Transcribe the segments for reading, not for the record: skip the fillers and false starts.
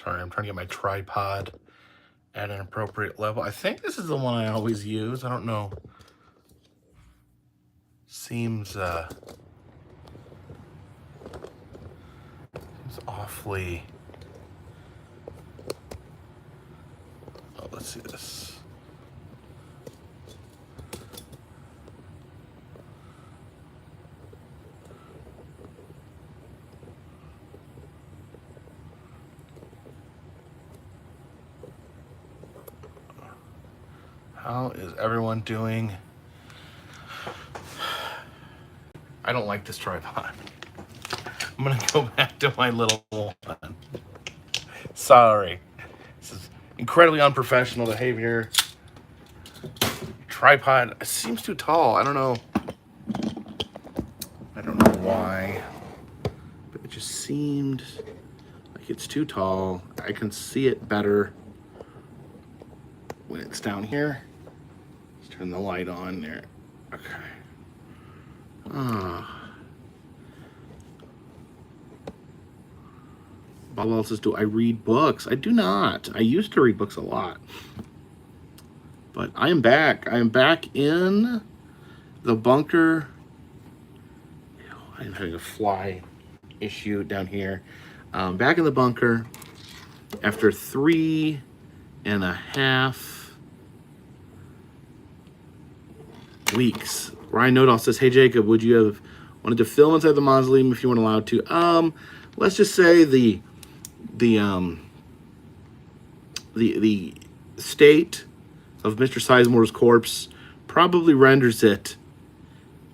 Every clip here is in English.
Sorry, I'm trying to get my tripod at an appropriate level. I think this is the one I always use. I don't know. Seems awfully... Oh, let's see this. How is everyone doing? I don't like this tripod. I'm gonna go back to my little one. Sorry. This is incredibly unprofessional behavior. Tripod seems too tall. I don't know why, but it just seemed like it's too tall. I can see it better when it's down here. Let's turn the light on there. Okay. Bob Wall says, do I read books? I do not. I used to read books a lot. But I am back. I am back in the bunker. I'm having a fly issue down here. Back in the bunker after 3.5 weeks. Ryan Nodahl says, hey Jacob, would you have wanted to film inside the mausoleum if you weren't allowed to? Let's just say the state of Mr. Sizemore's corpse probably renders it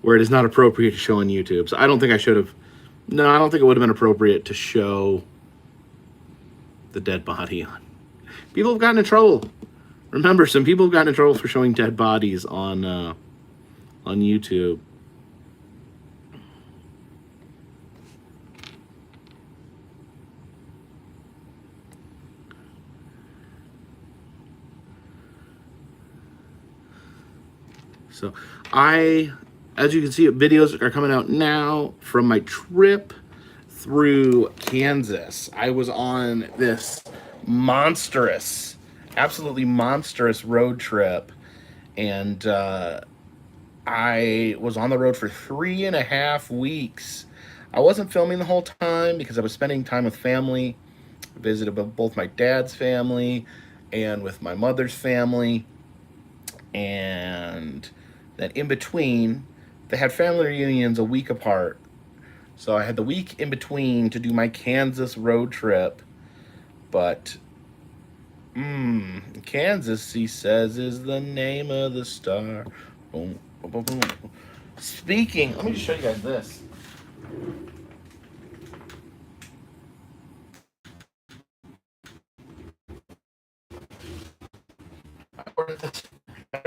where it is not appropriate to show on YouTube. So I don't think I should have. No, I don't think it would have been appropriate to show the dead body on. People have gotten in trouble. Remember, some people have gotten in trouble for showing dead bodies on YouTube. So as you can see, videos are coming out now from my trip through Kansas. I was on this monstrous, absolutely monstrous road trip, and I was on the road for 3.5 weeks. I wasn't filming the whole time because I was spending time with family. I visited both my dad's family and with my mother's family, and then in between, they had family reunions a week apart. So I had the week in between to do my Kansas road trip. But, Kansas, he says, is the name of the star. Boom, boom, boom, boom. Speaking, let me just show you guys this. I ordered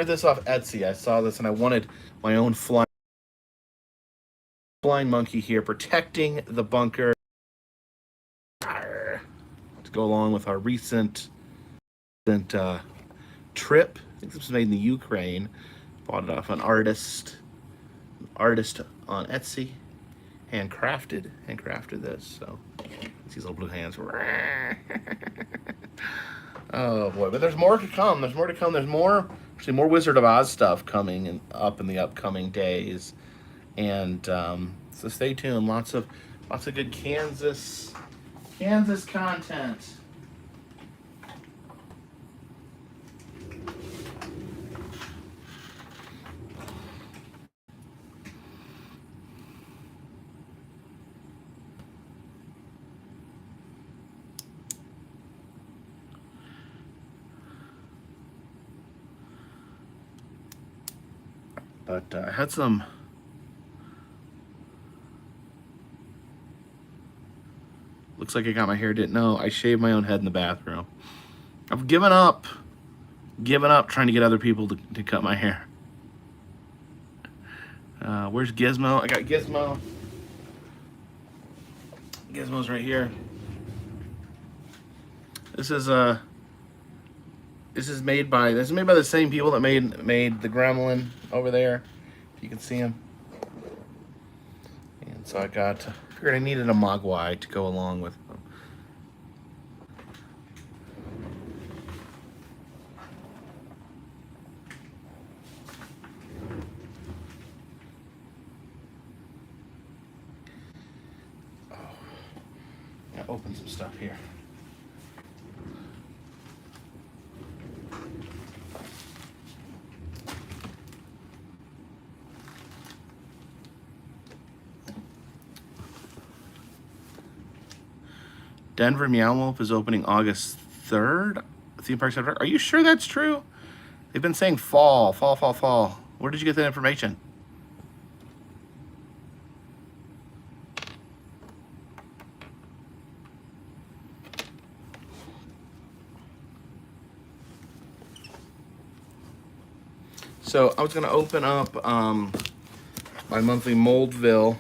this off Etsy. I saw this and I wanted my own flying monkey here protecting the bunker to go along with our recent trip. I think this was made in the Ukraine. Bought it off an artist on Etsy. Handcrafted this. So these little blue hands. Oh boy, but there's more to come. There's more more Wizard of Oz stuff coming up in the upcoming days, and so stay tuned. Lots of good Kansas content. But I had some looks like I got my hair. Didn't know I shaved my own head in the bathroom. I've given up trying to get other people to cut my hair. Where's Gizmo? I got Gizmo. Gizmo's right here. This is made by the same people that made the Gremlin over there. If you can see him. And so figured I needed a Mogwai to go along with them. to open some stuff here. Denver Meow Wolf is opening August 3rd. Theme Park Center. Are you sure that's true? They've been saying fall. Where did you get that information? So I was going to open up my monthly Moldville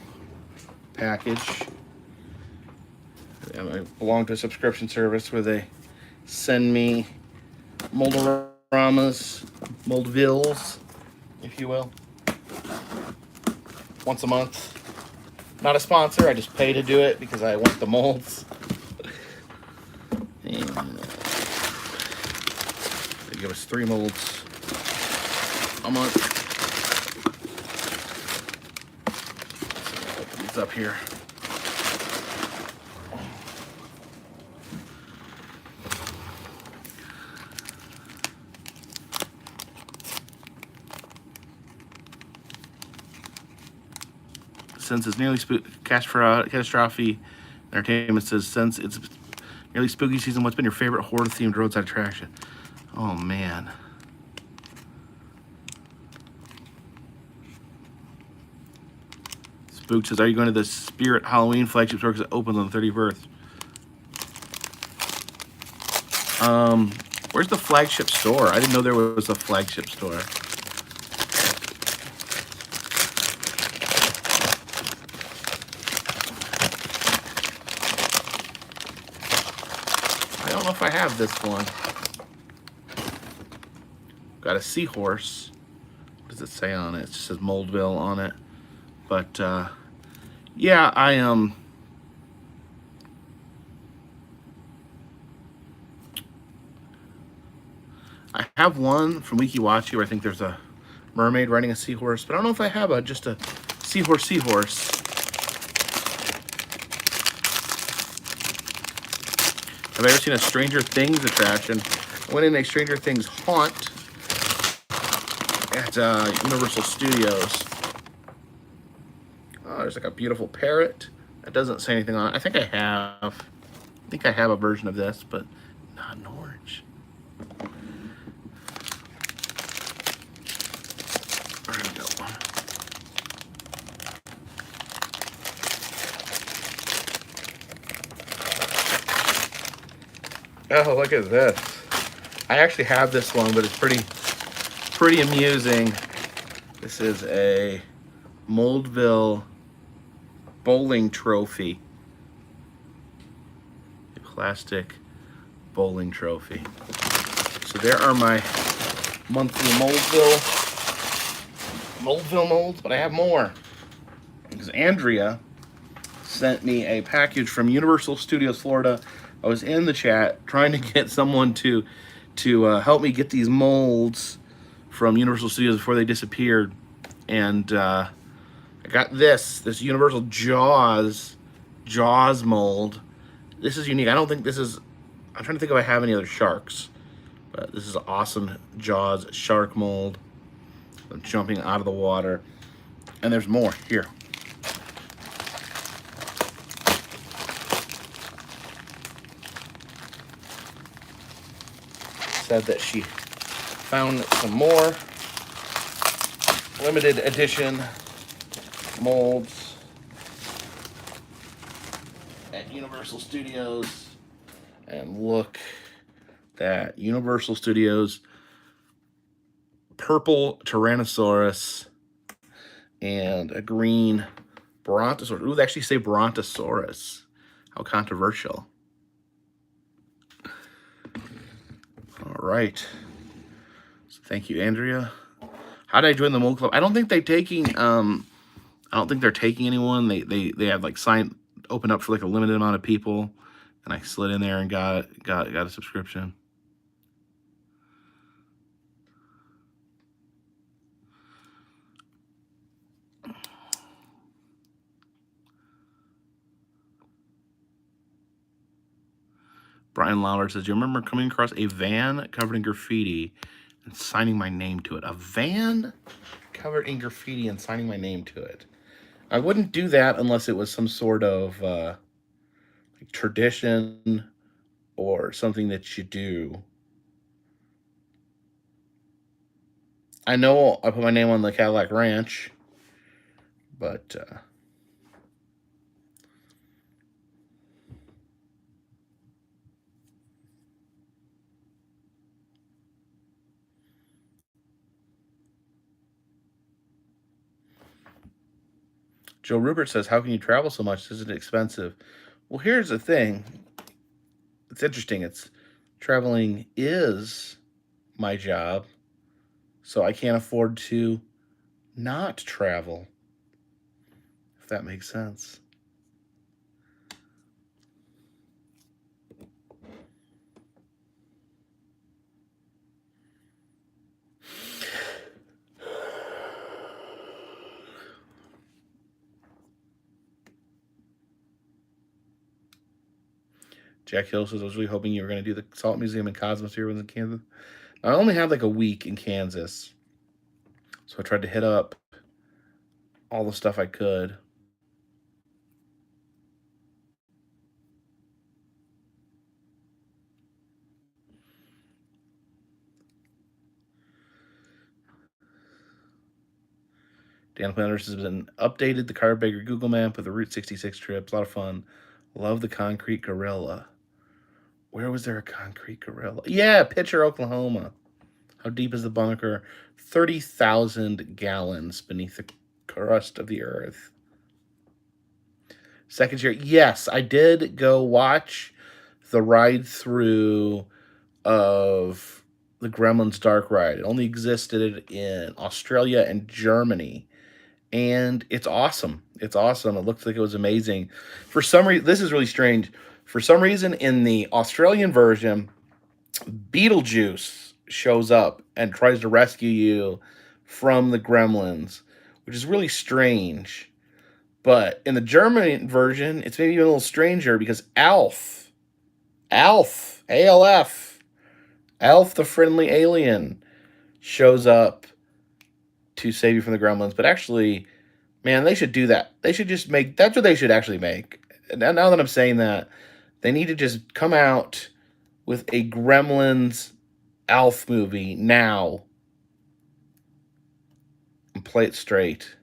package. I belong to a subscription service where they send me Moldoramas, Moldvilles, if you will, once a month. Not a sponsor, I just pay to do it because I want the molds. And they give us 3 molds a month. So I'll open these up here. Since it's nearly catastrophe entertainment says, since it's nearly spooky season, what's been your favorite horror themed roadside attraction? Oh man. Spook says, are you going to the Spirit Halloween flagship store because it opens on the 31st? Where's the flagship store? I didn't know there was a flagship store. I don't know if I have this one. Got a seahorse. What does it say on it? It just says Moldville on it. But yeah, I have one from Wikiwachi where I think there's a mermaid riding a seahorse, but I don't know if I have just a seahorse. Have I ever seen a Stranger Things attraction? I went in a Stranger Things haunt at Universal Studios. There's like a beautiful parrot. That doesn't say anything on it. I think I have a version of this, but not in orange. There we go. Oh, look at this. I actually have this one, but it's pretty amusing. This is a Moldville bowling trophy. A plastic bowling trophy. So there are my monthly Moldville molds, but I have more. Because Andrea sent me a package from Universal Studios Florida. I was in the chat trying to get someone to help me get these molds from Universal Studios before they disappeared. And I got this Universal Jaws mold. This is unique. I don't think this is, I'm trying to think if I have any other sharks, but this is an awesome Jaws shark mold. I'm jumping out of the water. And there's more here. Said that she found some more limited edition molds at Universal Studios. And look, that Universal Studios purple Tyrannosaurus and a green Brontosaurus. Ooh, they actually say Brontosaurus. How controversial. All right. So thank you, Andrea. How did I join the mold club? I don't think they're taking anyone. They have like opened up for like a limited amount of people, and I slid in there and got a subscription. Brian Lauder says, "Do you remember coming across a van covered in graffiti and signing my name to it?" A van covered in graffiti and signing my name to it. I wouldn't do that unless it was some sort of like tradition or something that you do. I know I put my name on the Cadillac Ranch, but Joe Rupert says, "How can you travel so much? Isn't it expensive?" Well, here's the thing. It's interesting. It's traveling is my job, so I can't afford to not travel, if that makes sense. Jack Hill says, "I was really hoping you were going to do the Salt Museum and Cosmos here in Kansas." I only have like a week in Kansas, so I tried to hit up all the stuff I could. Dan Planners has been updated the Carpetbagger Google map with the Route 66 trips. A lot of fun. Love the concrete gorilla. Where was there a concrete gorilla? Yeah, Pitcher, Oklahoma. How deep is the bunker? 30,000 gallons beneath the crust of the earth. Second year, yes, I did go watch the ride through of the Gremlins Dark Ride. It only existed in Australia and Germany, and it's awesome. It's awesome. It looks like it was amazing. For some reason, this is really strange. For some reason, in the Australian version, Beetlejuice shows up and tries to rescue you from the gremlins, which is really strange. But in the German version, it's maybe even a little stranger because ALF, Alf the friendly alien, shows up to save you from the gremlins. But actually, man, they should do that. They should just make, that's what they should actually make. Now that I'm saying that, they need to just come out with a Gremlins Alf movie now and play it straight.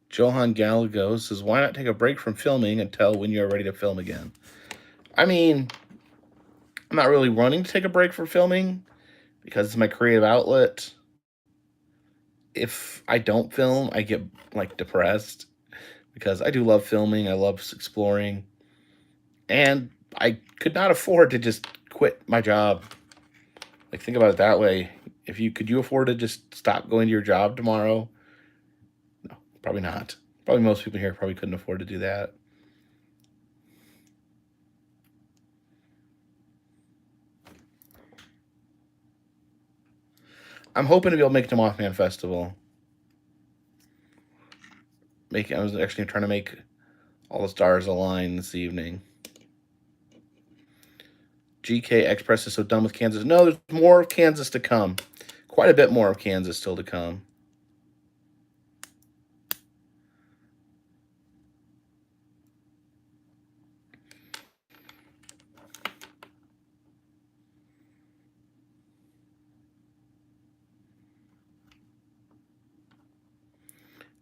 Johan Gallagher says, "Why not take a break from filming until when you're ready to film again?" I mean, I'm not really wanting to take a break from filming because it's my creative outlet. If I don't film, I get like depressed because I do love filming. I love exploring, and I could not afford to just quit my job. Like, think about it that way. If you could, you afford to just stop going to your job tomorrow? No, probably not. Probably most people here probably couldn't afford to do that. I'm hoping to be able to make it to Mothman Festival. I was actually trying to make all the stars align this evening. GK Express is so done with Kansas. No, there's more of Kansas to come. Quite a bit more of Kansas still to come.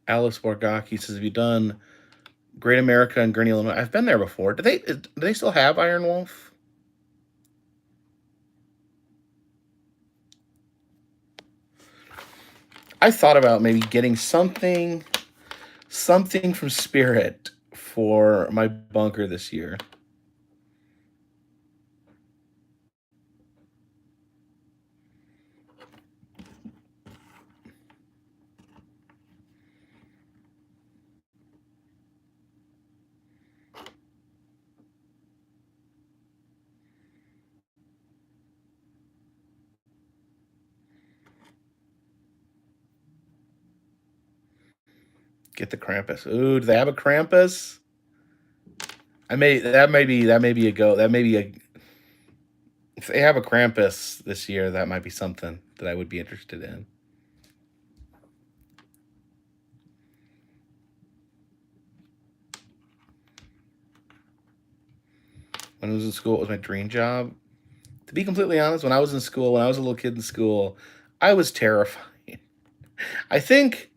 Alex Borgaki says, "Have you done Great America and Gurney, Illinois?" I've been there before. Do they still have Iron Wolf? I thought about maybe getting something from Spirit for my bunker this year. Get the Krampus. Ooh, do they have a Krampus? That may be a go. That may be a if they have a Krampus this year, that might be something that I would be interested in. When I was in school, it was my dream job. To be completely honest, when I was in school, when I was a little kid in school, I was terrified. I think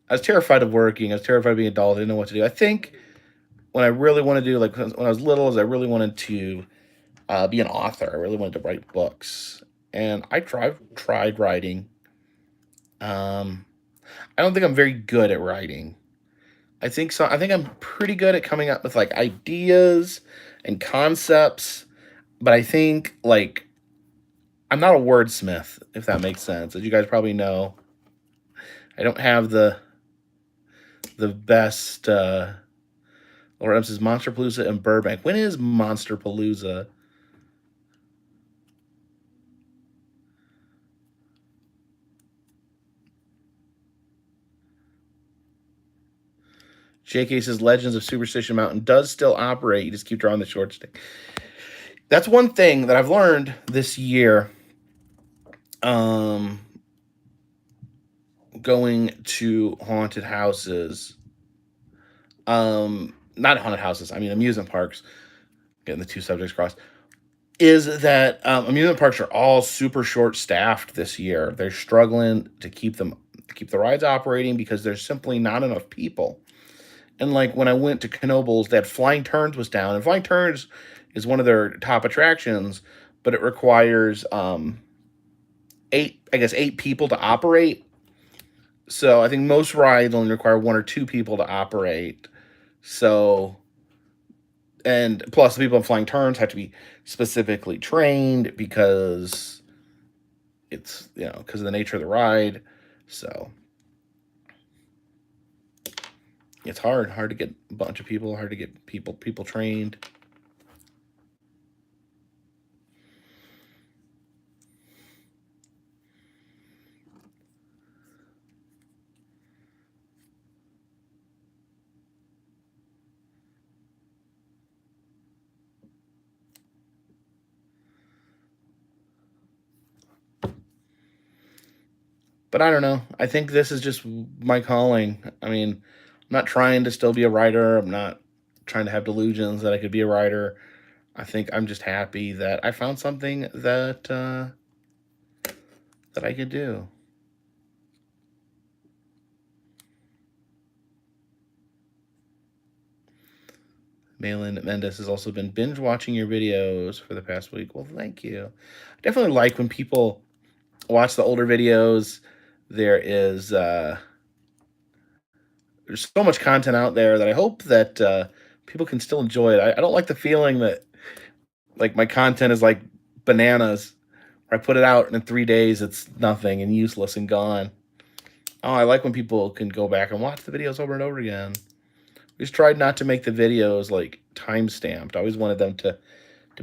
I was terrified of working. I was terrified of being an adult. I didn't know what to do. I think when I really wanted to do, like when I was little, is I really wanted to be an author. I really wanted to write books, and I tried writing. I don't think I'm very good at writing. I think so. I think I'm pretty good at coming up with like ideas and concepts, but I think like I'm not a wordsmith, if that makes sense. As you guys probably know, I don't have the best. Lord M says Monsterpalooza in Burbank. When is Monsterpalooza? JK says Legends of Superstition Mountain does still operate. You just keep drawing the short stick. That's one thing that I've learned this year. Going to haunted houses. Not haunted houses. I mean amusement parks. Getting the two subjects crossed. Is that amusement parks are all super short staffed this year. They're struggling to keep the rides operating because there's simply not enough people. And like when I went to Knoebels, that Flying Turns was down, and Flying Turns is one of their top attractions, but it requires 8 people to operate. So I think most rides only require 1 or 2 people to operate. So, and plus the people in Flying Turns have to be specifically trained because it's, because of the nature of the ride. So it's hard to get a bunch of people, hard to get people trained. But I don't know. I think this is just my calling. I mean, I'm not trying to still be a writer. I'm not trying to have delusions that I could be a writer. I think I'm just happy that I found something that that I could do. Malin Mendes has also been binge watching your videos for the past week. Well, thank you. I definitely like when people watch the older videos. There's so much content out there that I hope that people can still enjoy it. I don't like the feeling that like my content is like bananas. I put it out and in 3 days it's nothing and useless and gone. Oh, I like when people can go back and watch the videos over and over again. We just tried not to make the videos like time stamped. I always wanted them to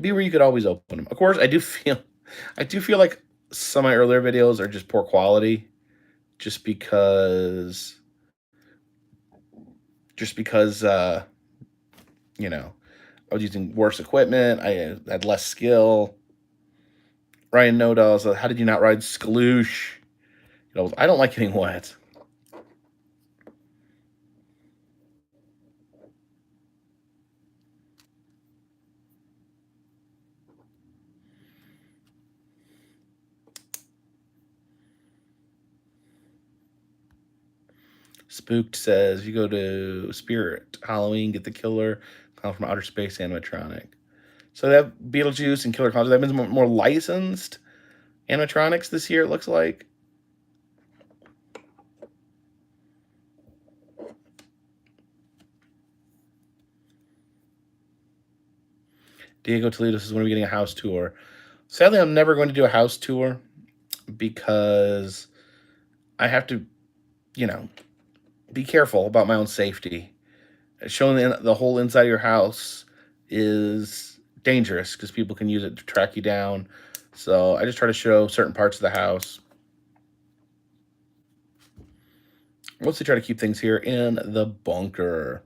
be where you could always open them. Of course, I do feel like some of my earlier videos are just poor quality, just because I was using worse equipment. I had less skill. Ryan Nodal says, how did you not ride Skloosh? I don't like getting wet. Spooked says, you go to Spirit Halloween, get the killer clown from outer space animatronic. So they have Beetlejuice and Killer Clowns. That means more licensed animatronics this year, it looks like. Diego Toledo says, when are we getting a house tour? Sadly, I'm never going to do a house tour because I have to, be careful about my own safety. Showing the whole inside of your house is dangerous because people can use it to track you down. So I just try to show certain parts of the house. mostly try to keep things here in the bunker.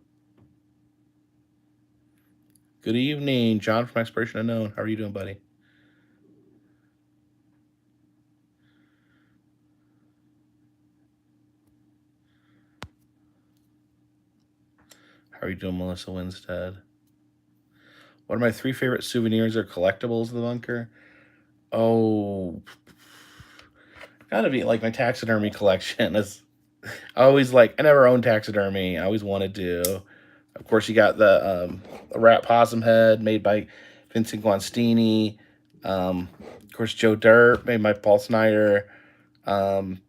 Good evening, John from Exploration Unknown. How are you doing, buddy? How are you doing, Melissa Winstead? What are my 3 favorite souvenirs or collectibles of the bunker? Oh, gotta be like my taxidermy collection. I always like. I never owned taxidermy. I always wanted to. Of course, you got the rat possum head made by Vincent Guastini. Of course, Joe Dirt made by Paul Snyder. Then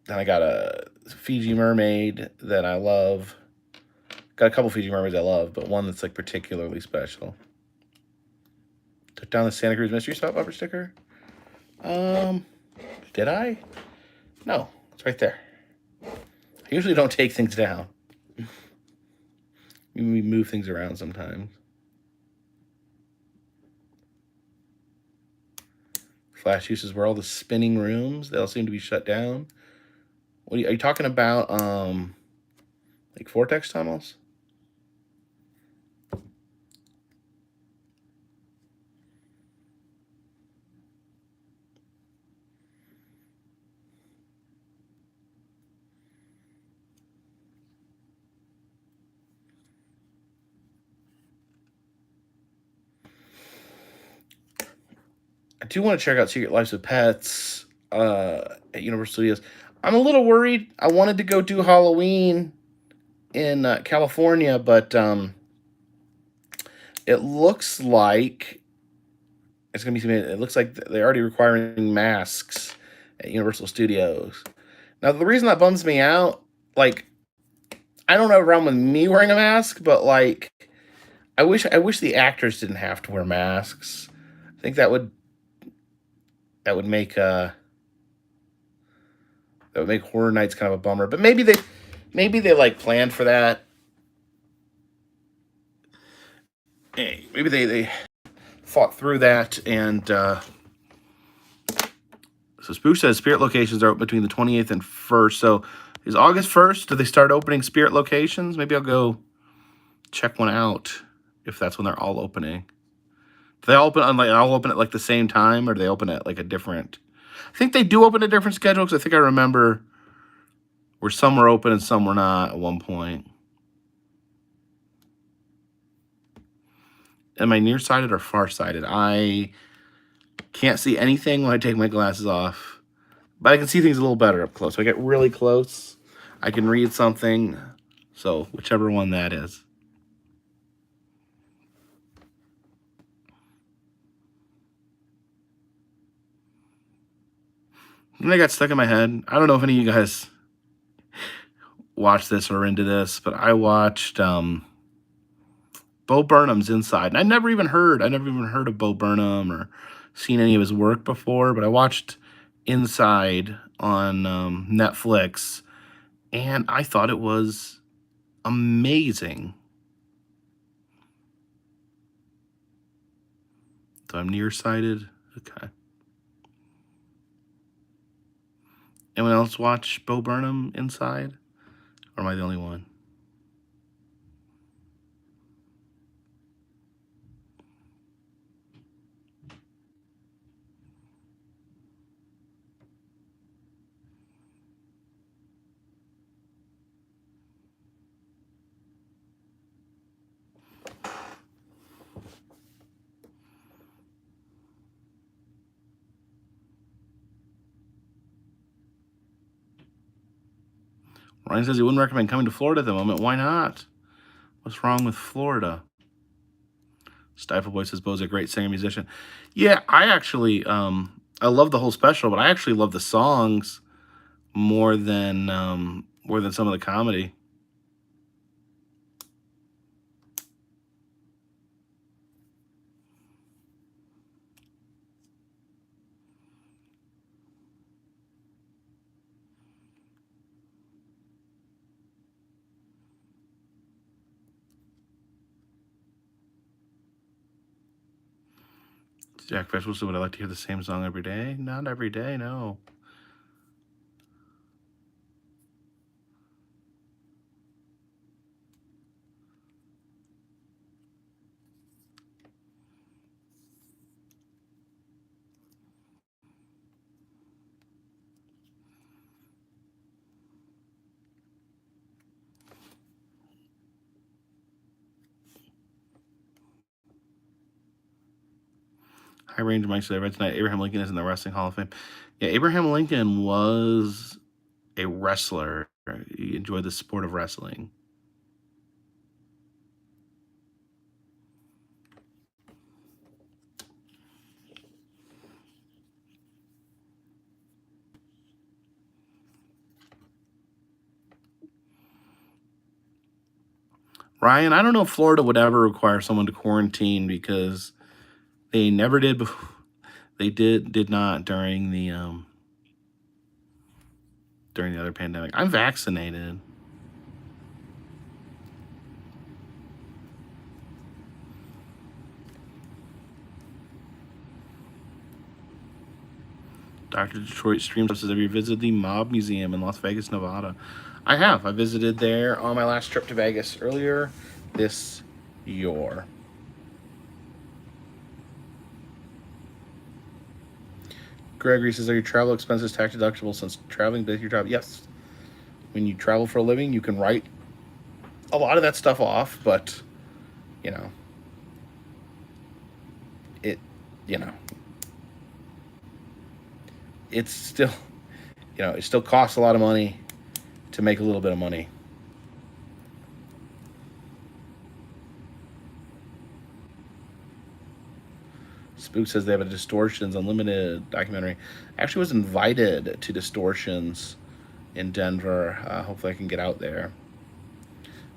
I got a Fiji mermaid that I love. Got a couple Fiji mermaids I love, but one that's like particularly special. Took down the Santa Cruz Mystery Stop bumper sticker. Did I? No, it's right there. I usually don't take things down. We move things around sometimes. Flash uses where all the spinning rooms, they all seem to be shut down. What are you talking about? Like vortex tunnels? I do want to check out Secret Lives of Pets at Universal Studios. I'm a little worried. I wanted to go do Halloween in California, but it looks like it's gonna be. It looks like they're already requiring masks at Universal Studios. Now, the reason that bums me out, like, I don't have a problem with me wearing a mask, but like, I wish the actors didn't have to wear masks. I think that would make Horror Nights kind of a bummer. But maybe they like planned for that. Maybe they thought through that. And so Spook says Spirit locations are open between the 28th and 1st. So is August 1st? Do they start opening Spirit locations? Maybe I'll go check one out if that's when they're all opening. Do they all open at like the same time, or do they open at like a different? I think they do open a different schedule, because I think I remember where some were open and some were not at one point. Am I nearsighted or farsighted? I can't see anything when I take my glasses off, but I can see things a little better up close. So I get really close, I can read something. So whichever one that is. And I got stuck in my head. I don't know if any of you guys watched this or are into this, but I watched Bo Burnham's Inside. And I never even heard of Bo Burnham or seen any of his work before, but I watched Inside on Netflix, and I thought it was amazing. So I'm nearsighted. Okay. Anyone else watch Bo Burnham Inside? Or am I the only one? Ryan says he wouldn't recommend coming to Florida at the moment. Why not? What's wrong with Florida? Stifle Boy says Bo's a great singer musician. Yeah, I actually I love the whole special, but I actually love the songs more than some of the comedy. Jack Festival said, would I like to hear the same song every day? Not every day, no. High range Mike said, I read tonight Abraham Lincoln is in the Wrestling Hall of Fame. Yeah, Abraham Lincoln was a wrestler. He enjoyed the sport of wrestling. Ryan, I don't know if Florida would ever require someone to quarantine because they never did. They did not during the other pandemic. I'm vaccinated. Dr. Detroit Stream says, have you visited the Mob Museum in Las Vegas, Nevada? I have. I visited there on my last trip to Vegas earlier this year. Gregory says, are your travel expenses tax deductible since traveling with your job? Yes. When you travel for a living, you can write a lot of that stuff off, but, you know, it's still, it still costs a lot of money to make a little bit of money. Spook says they have a Distortions Unlimited documentary. I actually was invited to Distortions in Denver. Hopefully I can get out there.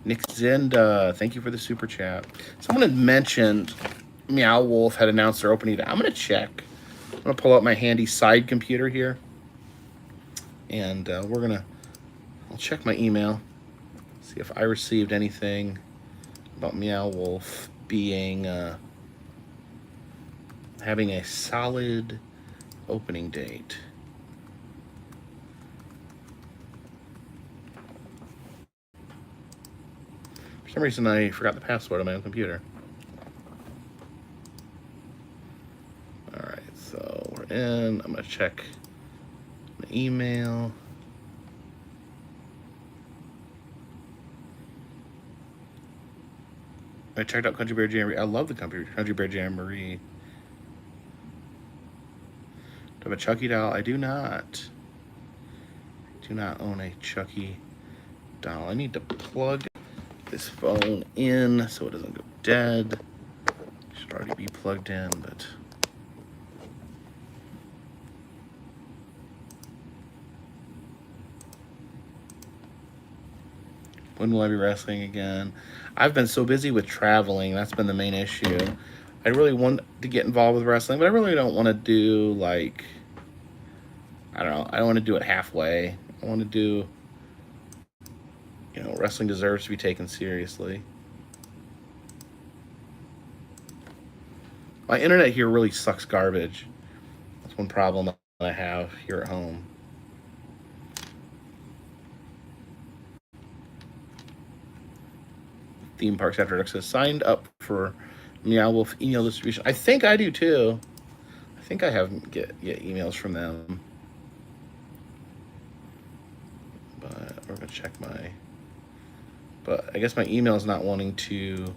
Nick Zinda, thank you for the super chat. Someone had mentioned Meow Wolf had announced their opening day. I'm going to check. I'm going to pull out my handy side computer here. And I'll check my email. See if I received anything about Meow Wolf being, having a solid opening date. For some reason, I forgot the password on my own computer. All right, so we're in. I'm going to check my email. I checked out Country Bear Jamboree. I love the Country Bear Jamboree. Do I have a Chucky doll? I do not. I do not own a Chucky doll. I need to plug this phone in so it doesn't go dead. It should already be plugged in, but when will I be wrestling again? I've been so busy with traveling. That's been the main issue. I really want to get involved with wrestling, but I really don't want to do, like, I don't know. I don't want to do it halfway. I want to do, wrestling deserves to be taken seriously. My internet here really sucks garbage. That's one problem that I have here at home. Theme Parks After Dark says, signed up for Meow Wolf email distribution. I think I do too. I think I have get emails from them. But we're going to check but I guess my email is not wanting to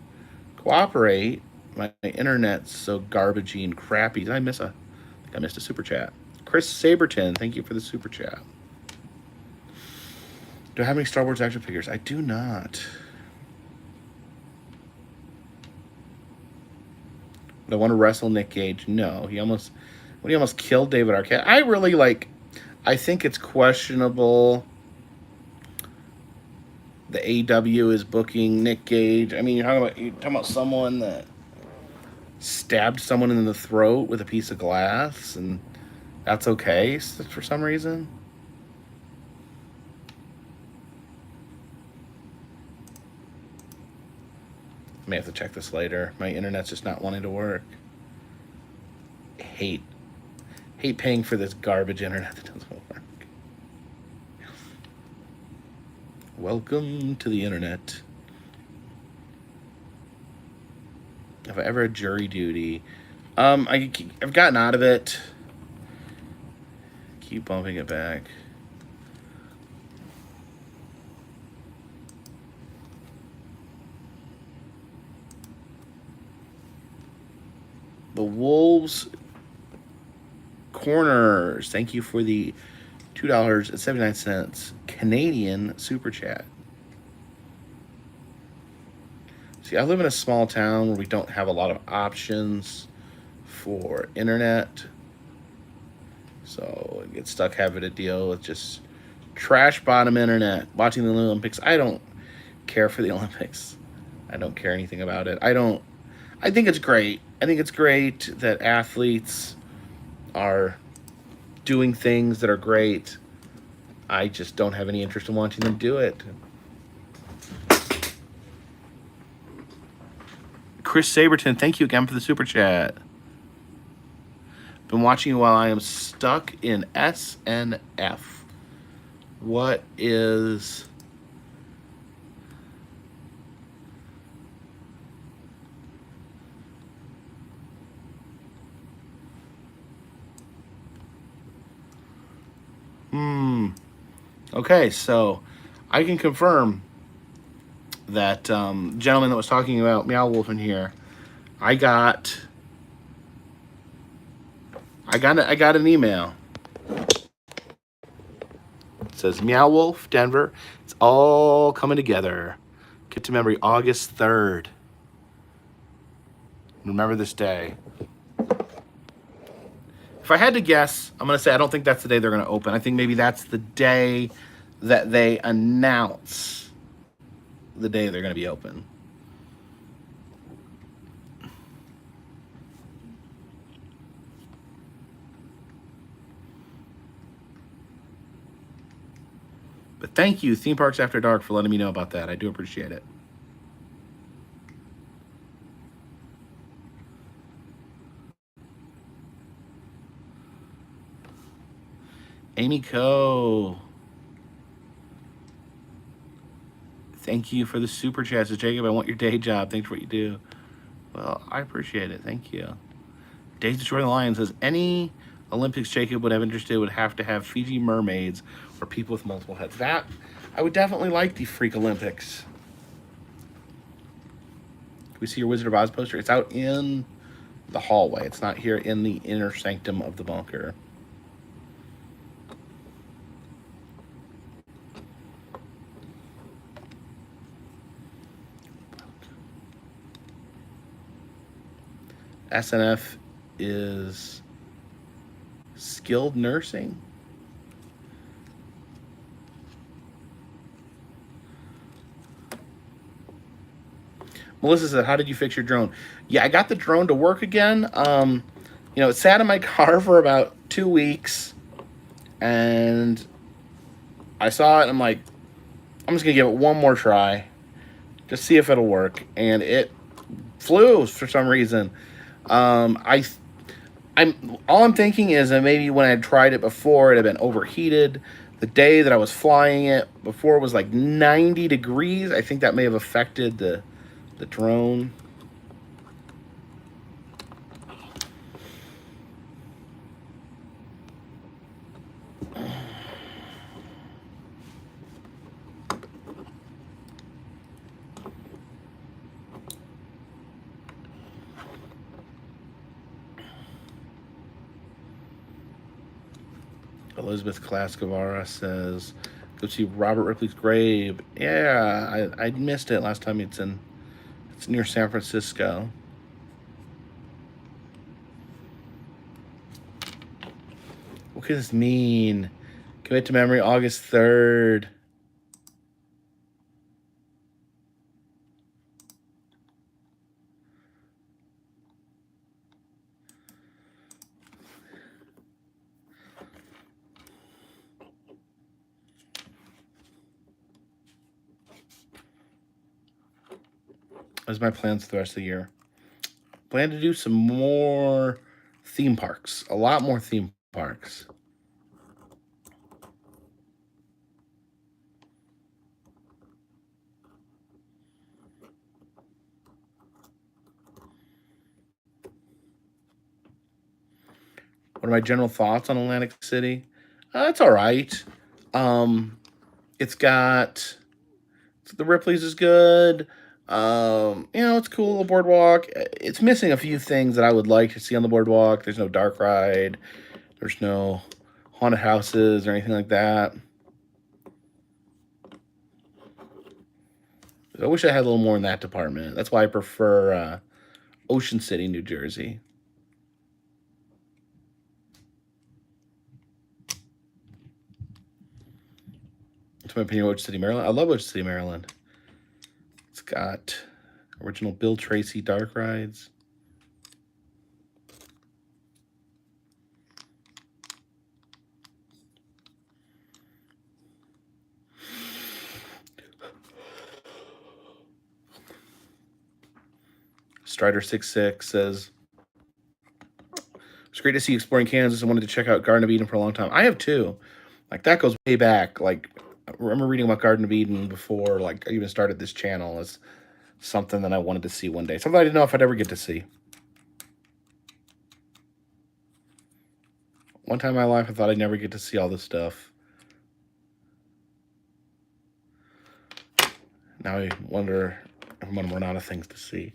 cooperate. My internet's so garbagey and crappy. Did I miss I think I missed a super chat. Chris Saberton, thank you for the super chat. Do I have any Star Wars action figures? I do not. Do I want to wrestle Nick Gage? No. He almost killed David Arquette. I think it's questionable. The AEW is booking Nick Gage. I mean, you're talking about someone that stabbed someone in the throat with a piece of glass, and that's okay for some reason. I may have to check this later. My internet's just not wanting to work. I hate paying for this garbage internet that doesn't work. Welcome to the internet. Have I ever had jury duty? I've gotten out of it. Keep bumping it back. The Wolves Corners, thank you for the $2.79 Canadian super chat. See, I live in a small town where we don't have a lot of options for internet. So I get stuck having to deal with just trash bottom internet. Watching the Olympics, I don't care for the Olympics. I don't care anything about it. I think it's great. I think it's great that athletes are doing things that are great. I just don't have any interest in watching them do it. Chris Saberton, thank you again for the super chat. Been watching while I am stuck in SNF. What is... Okay, so I can confirm that gentleman that was talking about Meow Wolf in here, I got an email. It says Meow Wolf, Denver. It's all coming together. Get to memory, August 3rd. Remember this day. If I had to guess, I'm going to say I don't think that's the day they're going to open. I think maybe that's the day that they announce the day they're going to be open. But thank you, Theme Parks After Dark, for letting me know about that. I do appreciate it. Amy Coe. Thank you for the super chat. Says Jacob, I want your day job. Thanks for what you do. Well, I appreciate it. Thank you. Days Destroying the Lion says, any Olympics Jacob would have interested would have to have Fiji mermaids or people with multiple heads. That, I would definitely like the Freak Olympics. Can we see your Wizard of Oz poster? It's out in the hallway. It's not here in the inner sanctum of the bunker. SNF is skilled nursing. Melissa said, how did you fix your drone? Yeah, I got the drone to work again. You know, it sat in my car for about 2 weeks, and I saw it, and I'm like, I'm just going to give it one more try, just see if it'll work, and it flew for some reason. All I'm thinking is that maybe when I had tried it before, it had been overheated. The day that I was flying it before it was like 90 degrees. I think that may have affected the drone. Elizabeth Klascavara says, go see Robert Ripley's grave. Yeah, I missed it last time. It's near San Francisco. What could this mean? Commit to memory, August 3rd. What's my plans for the rest of the year? Plan to do some more theme parks. A lot more theme parks. What are my general thoughts on Atlantic City? It's all right. It's got... The Ripley's is good. You know, it's cool, the boardwalk. It's missing a few things that I would like to see on the boardwalk. There's no dark ride. There's no haunted houses or anything like that. I wish I had a little more in that department. That's why I prefer Ocean City, New Jersey. To my opinion, Ocean City, Maryland. I love Ocean City, Maryland. It's got original Bill Tracy dark rides. Strider66 says, it's great to see you exploring Kansas. I wanted to check out Garden of Eden for a long time. I have too. Like, that goes way back. Like, I remember reading about Garden of Eden before, like, I even started this channel. It's something that I wanted to see one day. Something I didn't know if I'd ever get to see. One time in my life, I thought I'd never get to see all this stuff. Now I wonder if I'm going to run out of things to see.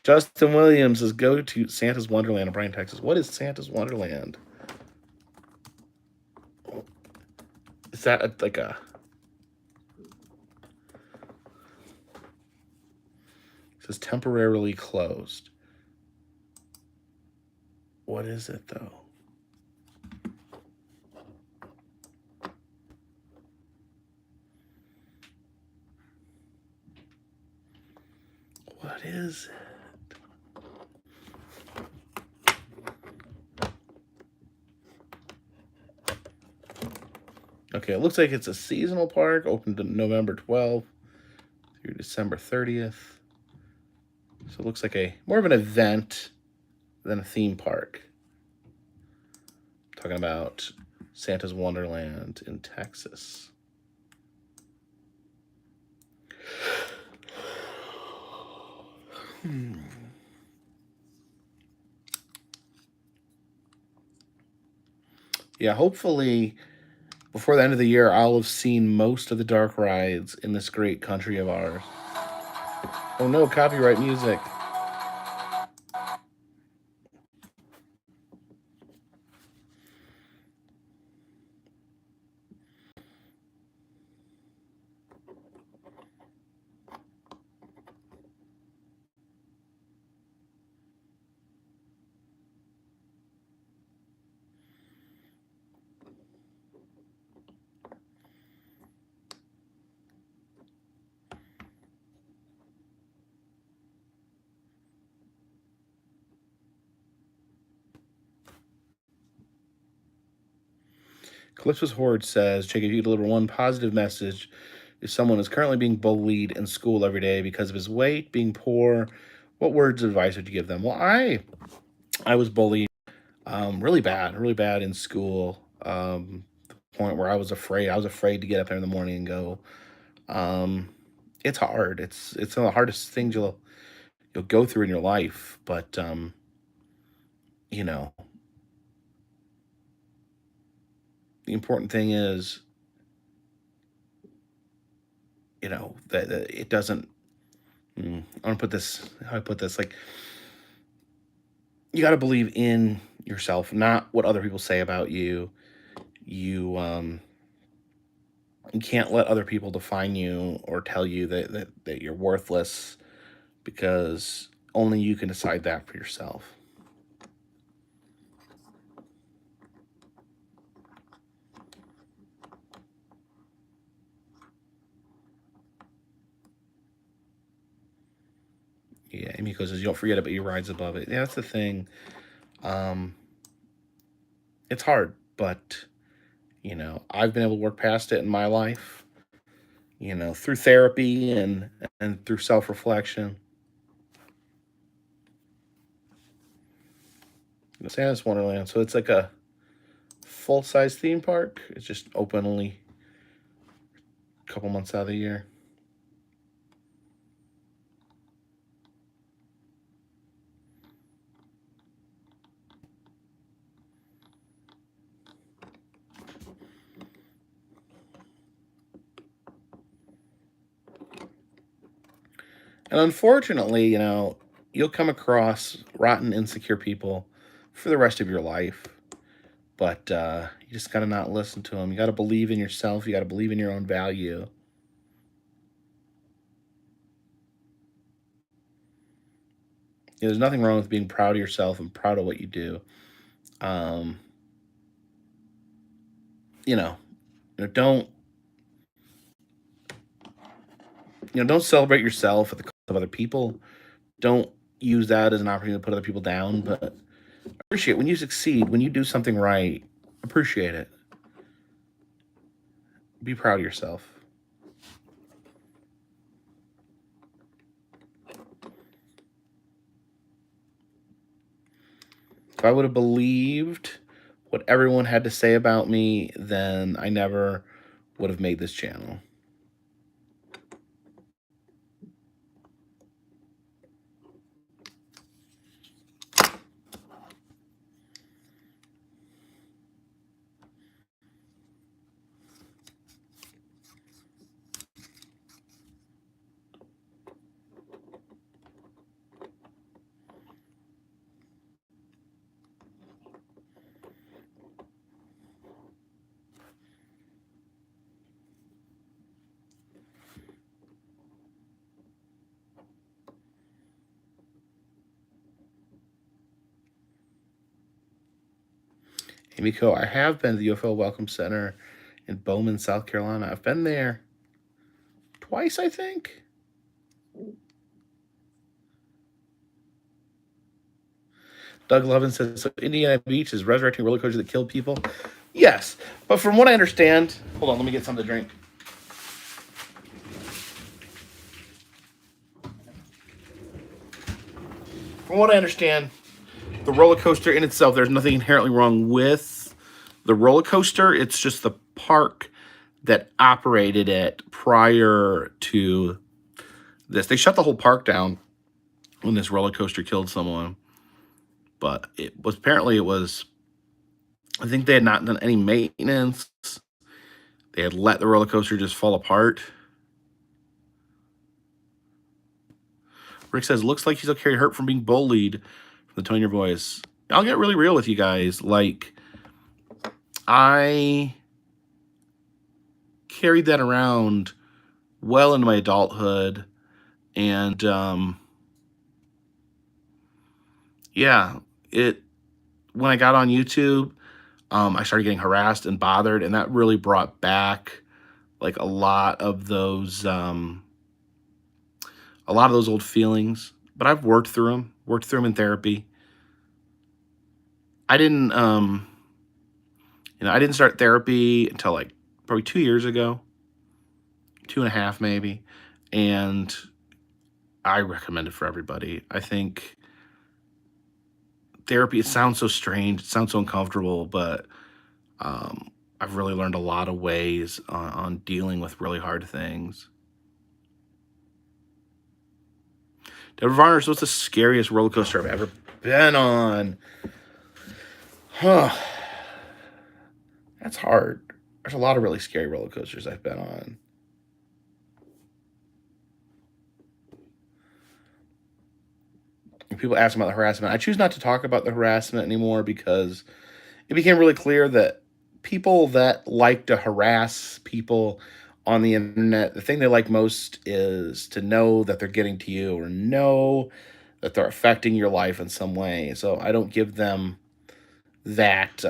Justin Williams says, go to Santa's Wonderland in Bryan, Texas. What is Santa's Wonderland? Is that like a... It says temporarily closed. What is it, though? What is it? Okay, it looks like it's a seasonal park, open to November 12th through December 30th. So it looks like more of an event than a theme park. I'm talking about Santa's Wonderland in Texas. Yeah, hopefully before the end of the year, I'll have seen most of the dark rides in this great country of ours. Oh no, copyright music. Calypso's Horde says, Jake, if you deliver one positive message, if someone is currently being bullied in school every day because of his weight, being poor, what words of advice would you give them? Well, I was bullied really bad in school. The point where I was afraid to get up there in the morning and go. It's hard. It's one of the hardest things you'll go through in your life. But you know, the important thing is, that it doesn't. I'm gonna put this. How I put this, like, you got to believe in yourself, not what other people say about you. You can't let other people define you or tell you that you're worthless, because only you can decide that for yourself. Yeah, Amy says, you don't forget about your rides above it. Yeah, that's the thing. It's hard, but I've been able to work past it in my life, through therapy and through self-reflection. Santa's Wonderland, so it's like a full-size theme park. It's just open only a couple months out of the year. And unfortunately, you'll come across rotten, insecure people for the rest of your life. But you just got to not listen to them. You got to believe in yourself. You got to believe in your own value. There's nothing wrong with being proud of yourself and proud of what you do. Um, you know, don't don't celebrate yourself at the cost of other people. Don't use that as an opportunity to put other people down. But appreciate when you succeed, when you do something right. Appreciate it. Be proud of yourself. If I would have believed what everyone had to say about me, then I never would have made this channel. Amy Co, I have been to the UFO Welcome Center in Bowman, South Carolina. I've been there twice, I think. Doug Lovin says, so Indiana Beach is resurrecting roller coasters that killed people? Yes, but from what I understand, hold on, let me get something to drink. From what I understand, the roller coaster in itself, there's nothing inherently wrong with the roller coaster. It's just the park that operated it prior to this. They shut the whole park down when this roller coaster killed someone. But it was apparently I think they had not done any maintenance. They had let the roller coaster just fall apart. Rick says, looks like he's okay, hurt from being bullied from the tone of your voice. I'll get really real with you guys. Like, I carried that around well into my adulthood. And, yeah, when I got on YouTube, I started getting harassed and bothered, and that really brought back like a lot of those old feelings. But I've worked through them in therapy. I didn't I didn't start therapy until like probably 2 years ago, 2.5 maybe, and I recommend it for everybody. I think therapy, it sounds so strange, it sounds so uncomfortable, but I've really learned a lot of ways on dealing with really hard things. Deborah Varner, what's the scariest roller coaster I've ever been on? Huh. That's hard. There's a lot of really scary roller coasters I've been on. People ask about the harassment. I choose not to talk about the harassment anymore because it became really clear that people that like to harass people on the internet, the thing they like most is to know that they're getting to you or know that they're affecting your life in some way. So I don't give them that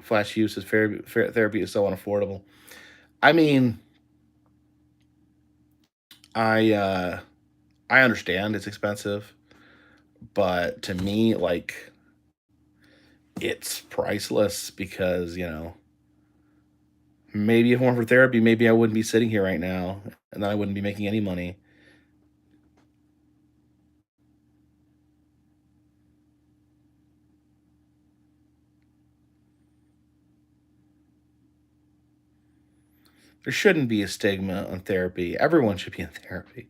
flash use as therapy is so unaffordable. I mean, I understand it's expensive, but to me, like, it's priceless because, maybe if it weren't for therapy, maybe I wouldn't be sitting here right now and then I wouldn't be making any money. There shouldn't be a stigma on therapy. Everyone should be in therapy.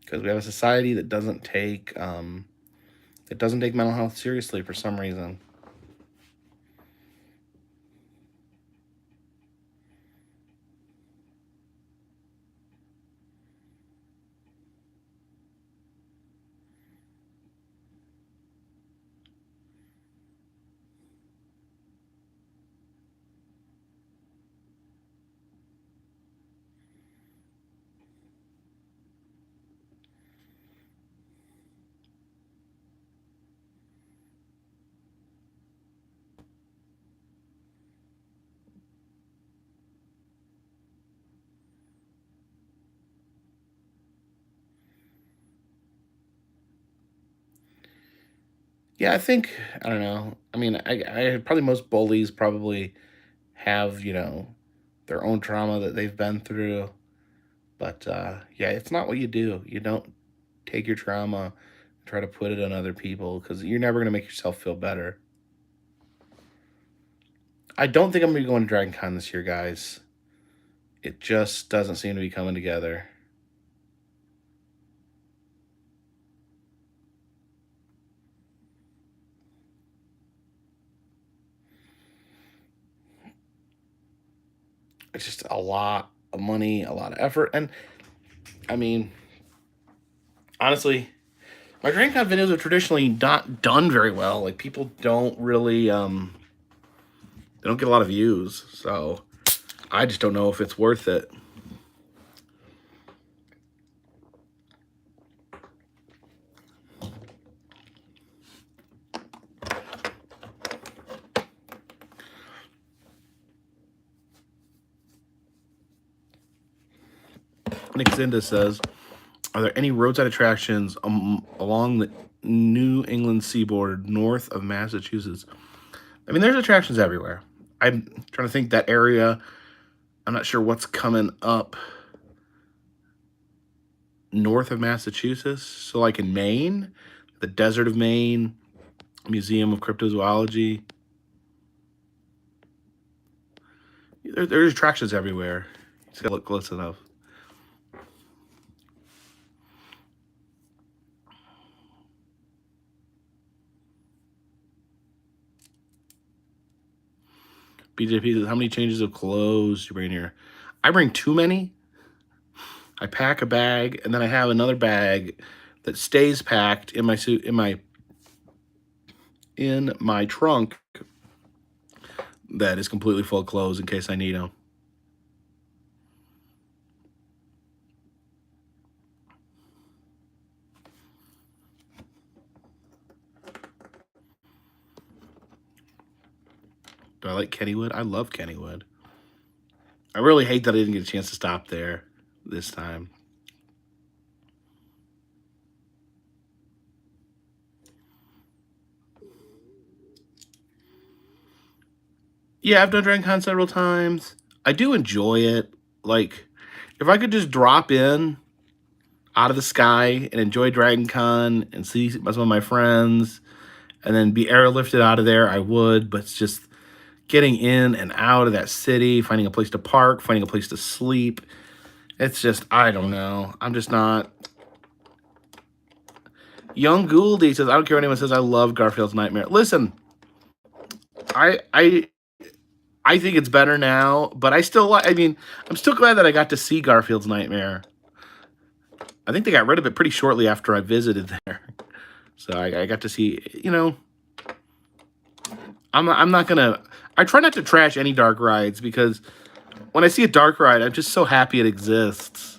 Because we have a society that doesn't take mental health seriously for some reason. Yeah, I think I don't know. I mean, I probably most bullies probably have their own trauma that they've been through. But yeah, it's not what you do. You don't take your trauma and try to put it on other people because you're never gonna make yourself feel better. I don't think I'm gonna be going to Dragon Con this year, guys. It just doesn't seem to be coming together. It's just a lot of money, a lot of effort, and I mean, honestly, my Dragon Con videos are traditionally not done very well. Like people don't really they don't get a lot of views, so I just don't know if it's worth it. Nick Zinda says, are there any roadside attractions along the New England seaboard north of Massachusetts? I mean, there's attractions everywhere. I'm trying to think that area. I'm not sure what's coming up north of Massachusetts. So like in Maine, the desert of Maine, Museum of Cryptozoology. There's attractions everywhere. You just gotta look close enough. BJP says, how many changes of clothes do you bring here? I bring too many. I pack a bag, and then I have another bag that stays packed in my suit in my trunk that is completely full of clothes in case I need them. Do I like Kennywood? I love Kennywood. I really hate that I didn't get a chance to stop there this time. Yeah, I've done Dragon Con several times. I do enjoy it. Like, if I could just drop in out of the sky and enjoy Dragon Con and see some of my friends and then be airlifted out of there, I would. But it's just getting in and out of that city, finding a place to park, finding a place to sleep. It's just, I don't know. I'm just not. Young Gouldy says, I don't care what anyone says, I love Garfield's Nightmare. Listen, I think it's better now, but I mean, I'm still glad that I got to see Garfield's Nightmare. I think they got rid of it pretty shortly after I visited there. So I got to see, I'm not gonna, I try not to trash any dark rides because when I see a dark ride, I'm just so happy it exists.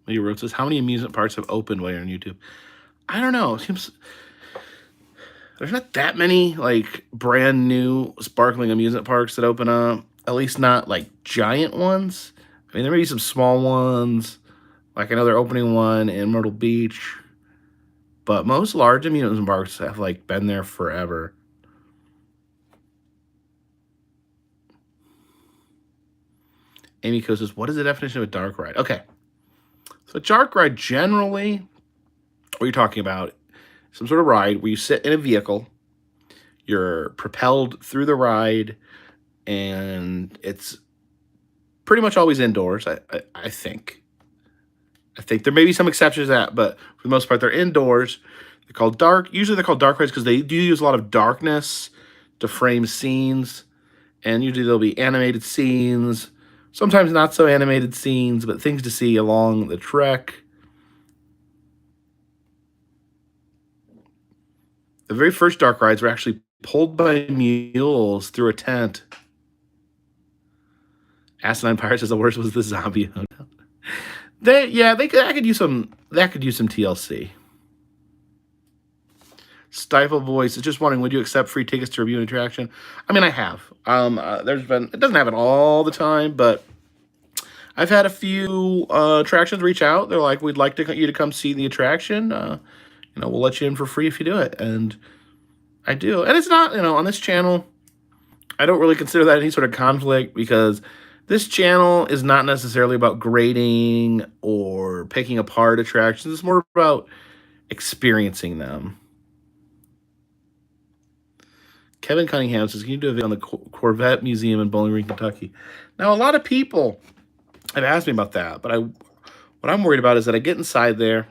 Lady Rose says, how many amusement parks have opened while you're on YouTube? I don't know. It seems there's not that many like brand new sparkling amusement parks that open up. At least not like giant ones. I mean, there may be some small ones. Like I know they're opening one in Myrtle Beach. But most large amusement parks have like been there forever. Amy Co says, what is the definition of a dark ride? Okay. So a dark ride generally, what you're talking about, some sort of ride where you sit in a vehicle, you're propelled through the ride, and it's pretty much always indoors, I think. I think there may be some exceptions to that, but for the most part, they're indoors. They're called dark. Usually they're called dark rides because they do use a lot of darkness to frame scenes. And usually there'll be animated scenes, sometimes not so animated scenes, but things to see along the trek. The very first dark rides were actually pulled by mules through a tent. Asinine Pirates says the worst was the zombie hotel. That could use some TLC. Stifle Voice is just wondering, would you accept free tickets to review an attraction? I mean, I have. It doesn't happen all the time, but I've had a few attractions reach out. They're like, we'd like you to come see the attraction. We'll let you in for free if you do it. And I do. And it's not, on this channel, I don't really consider that any sort of conflict, because this channel is not necessarily about grading or picking apart attractions. It's more about experiencing them. Kevin Cunningham says, can you do a video on the Corvette Museum in Bowling Green, Kentucky? Now, a lot of people have asked me about that, but what I'm worried about is that I get inside there,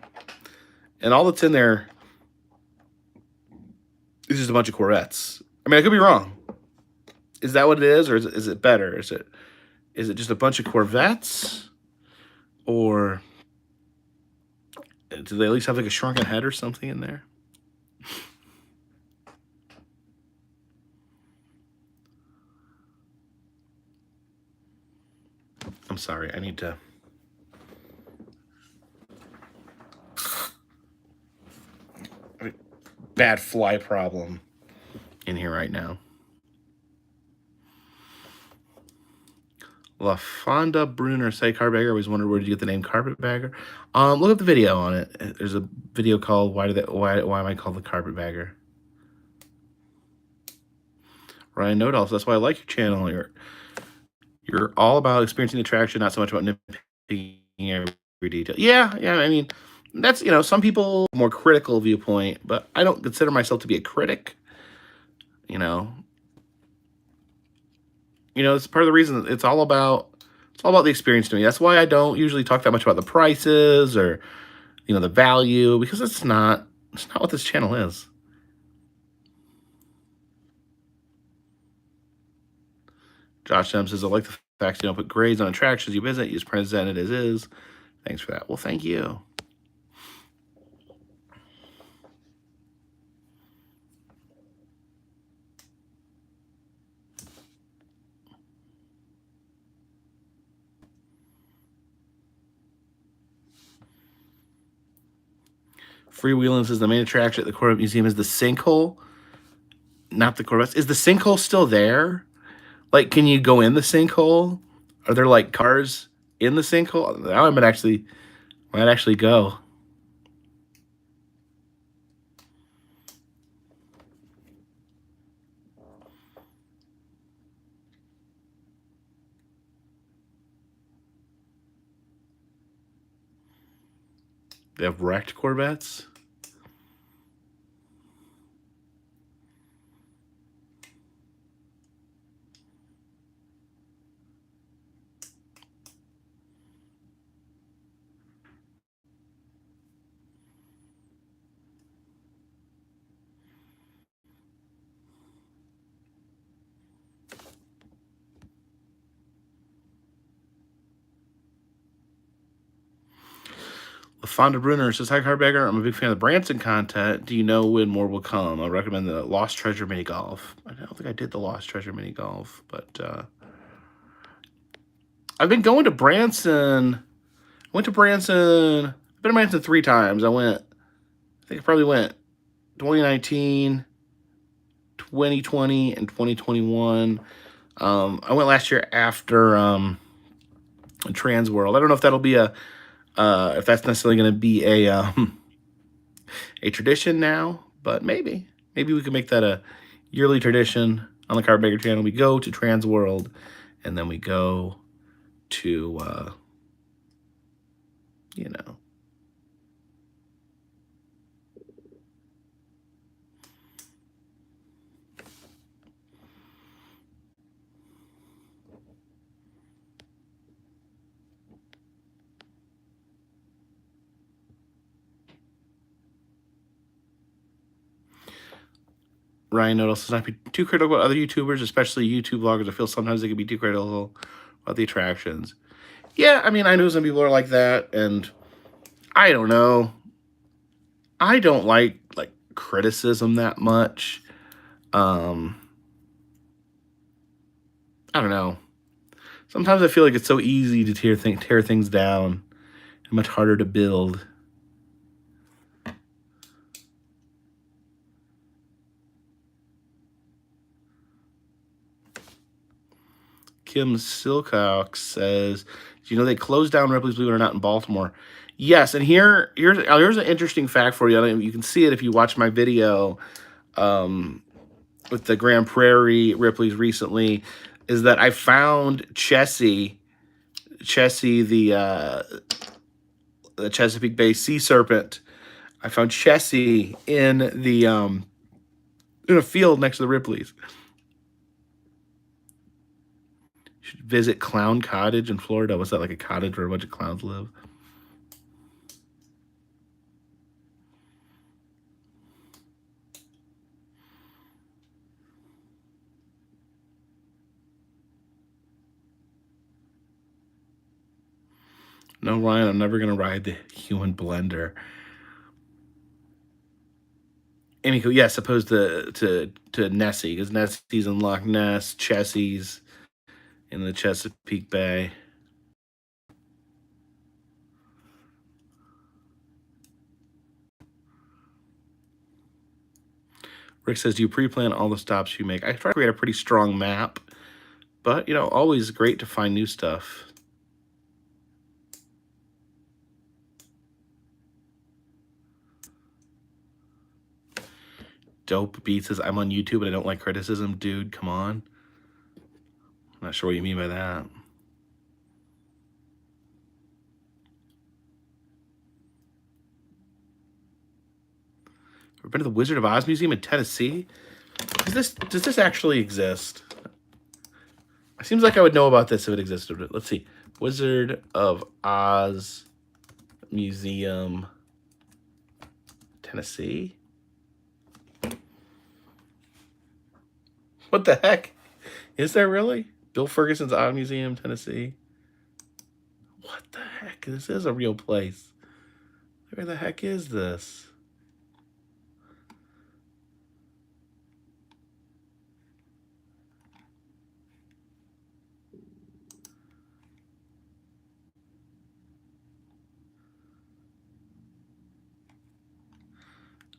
and all that's in there is just a bunch of Corvettes. I mean, I could be wrong. Is that what it is, or is it better? Is it just a bunch of Corvettes, or do they at least have like a shrunken head or something in there? I'm sorry, I need to... Bad fly problem in here right now. La Fonda Bruner say Carpetbagger. I always wondered, where did you get the name Carpetbagger? Look up the video on it. There's a video called Why Am I Called the Carpetbagger? Ryan Nodolf, that's why I like your channel. You're all about experiencing the attraction, not so much about nitpicking every detail. Yeah, I mean, that's, some people more critical viewpoint, but I don't consider myself to be a critic. It's part of the reason it's all about the experience to me. That's why I don't usually talk that much about the prices or, the value, because it's not what this channel is. Josh M says, I like the fact you don't put grades on attractions you visit. You just present it as is. Thanks for that. Well, thank you. Freewheeling says the main attraction at the Corvette Museum is the sinkhole, not the Corvettes. Is the sinkhole still there? Like, can you go in the sinkhole? Are there like cars in the sinkhole? I might actually go. They have wrecked Corvettes. Fonda Brunner says, hi, Carpetbagger. I'm a big fan of the Branson content. Do you know when more will come? I recommend the Lost Treasure Mini Golf. I don't think I did the Lost Treasure Mini Golf, but I've been going to Branson. I went to Branson. I've been to Branson 3 times. I think I probably went 2019, 2020, and 2021. I went last year after Trans World. I don't know if that'll be if that's necessarily going to be a tradition now, but maybe we can make that a yearly tradition on the Carpetbagger channel. We go to Trans World, and then we go to Ryan Noodles says, not be too critical about other YouTubers, especially YouTube vloggers. I feel sometimes they can be too critical about the attractions. Yeah, I mean, I know some people are like that, and I don't know. I don't like criticism that much. I don't know. Sometimes I feel like it's so easy to tear things down and much harder to build. Kim Silcox says, "Do you know they closed down Ripley's, believe it or not, in Baltimore?" Yes, and here's an interesting fact for you. You can see it if you watch my video with the Grand Prairie Ripley's recently, is that I found Chessie the Chesapeake Bay Sea Serpent. I found Chessie in the in a field next to the Ripley's. You should visit Clown Cottage in Florida. What's that, like a cottage where a bunch of clowns live? No, Ryan, I'm never gonna ride the human blender. Amy, yes, opposed to Nessie, because Nessie's in Loch Ness, Chessie's in the Chesapeake Bay. Rick says, "Do you pre-plan all the stops you make?" I try to create a pretty strong map, but you know, always great to find new stuff. Dope Beat says, "I'm on YouTube, but I don't like criticism." Dude, come on. I'm not sure what you mean by that. Ever been to the Wizard of Oz Museum in Tennessee? Does this actually exist? It seems like I would know about this if it existed. Let's see. Wizard of Oz Museum, Tennessee. What the heck? Is there really? Bill Ferguson's Oz Museum, Tennessee. What the heck? This is a real place. Where the heck is this?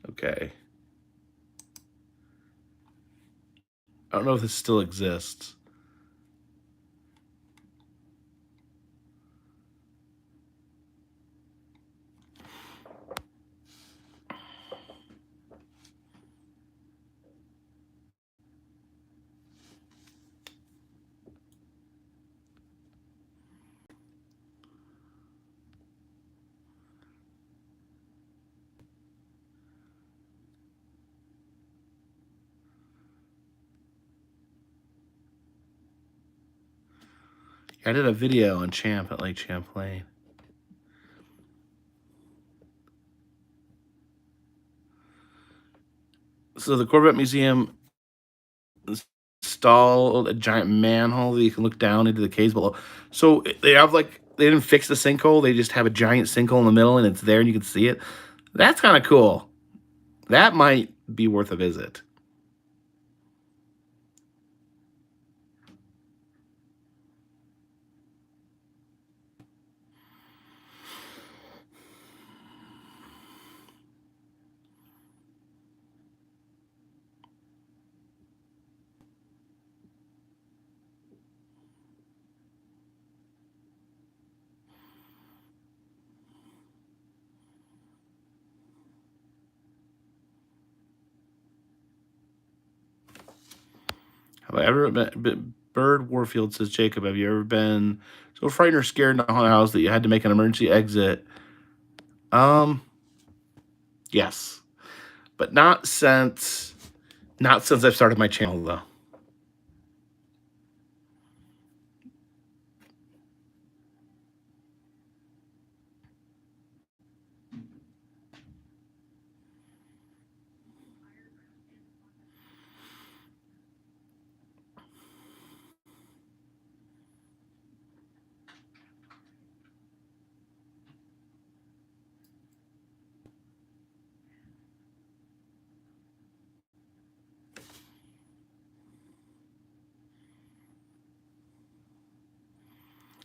Okay. I don't know if this still exists. I did a video on Champ at Lake Champlain. So the Corvette Museum installed a giant manhole that you can look down into the caves below. So they have they didn't fix the sinkhole. They just have a giant sinkhole in the middle and it's there and you can see it. That's kind of cool. That might be worth a visit. Have I ever been? Bird Warfield says, "Jacob, have you ever been so frightened or scared in a haunted house that you had to make an emergency exit?" Yes, but not since I've started my channel though.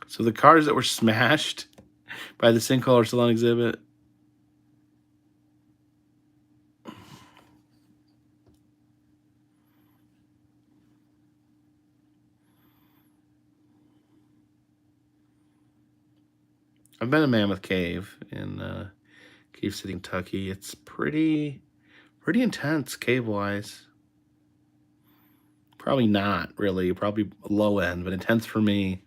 So the cars that were smashed by the sinkhole are still on exhibit. I've been to Mammoth Cave in Cave City, Kentucky. It's pretty intense cave-wise. Probably not really, probably low end, but intense for me.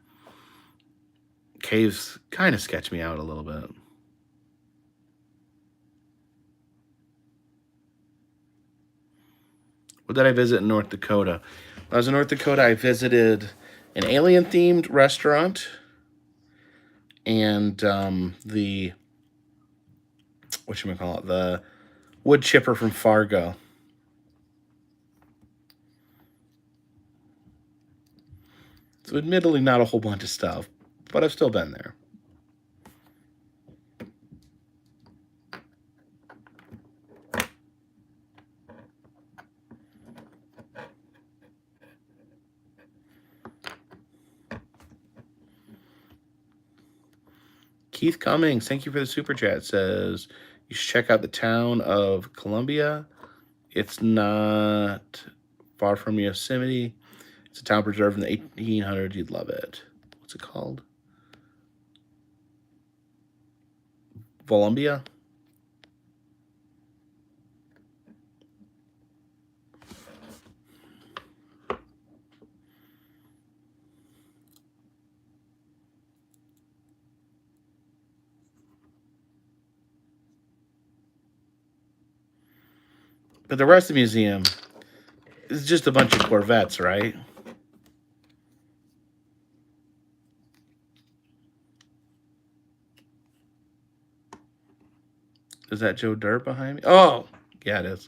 Caves kind of sketch me out a little bit. What did I visit in North Dakota? When I was in North Dakota, I visited an alien-themed restaurant and the whatchamacallit, the wood chipper from Fargo. So admittedly not a whole bunch of stuff, but I've still been there. Keith Cummings, thank you for the super chat. Says you should check out the town of Columbia. It's not far from Yosemite. It's a town preserved in the 1800s. You'd love it. What's it called? Columbia? But the rest of the museum is just a bunch of Corvettes, right? Is that Joe Dirt behind me? Oh, yeah, it is.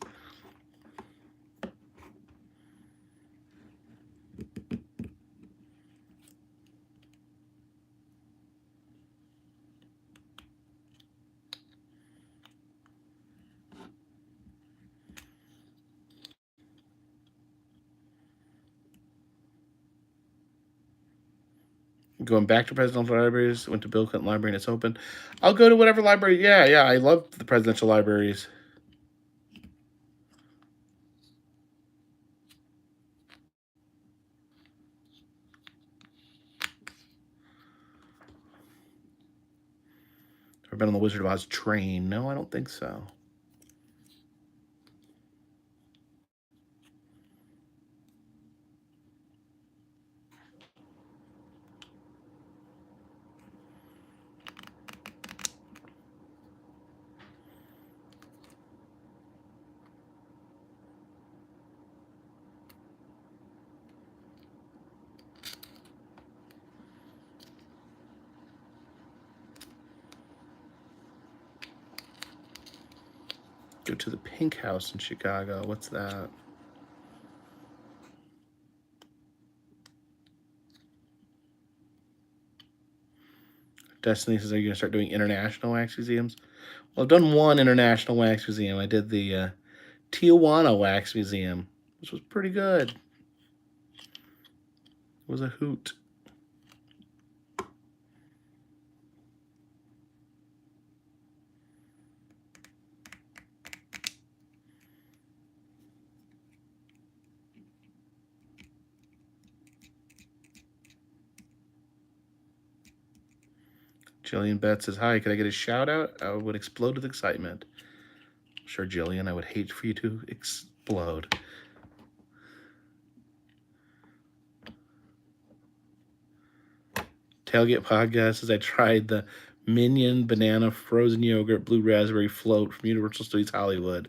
Going back to presidential libraries, went to Bill Clinton Library and it's open. I'll go to whatever library. Yeah, I love the presidential libraries. Ever been on the Wizard of Oz train? No, I don't think so. Go to the Pink House in Chicago. What's that? Destiny says, are you going to start doing international wax museums? Well, I've done one international wax museum. I did the Tijuana Wax Museum, which was pretty good. It was a hoot. Jillian Betts says, hi, could I get a shout out? I would explode with excitement. Sure, Jillian, I would hate for you to explode. Tailgate Podcast says, I tried the Minion Banana Frozen Yogurt Blue Raspberry Float from Universal Studios Hollywood.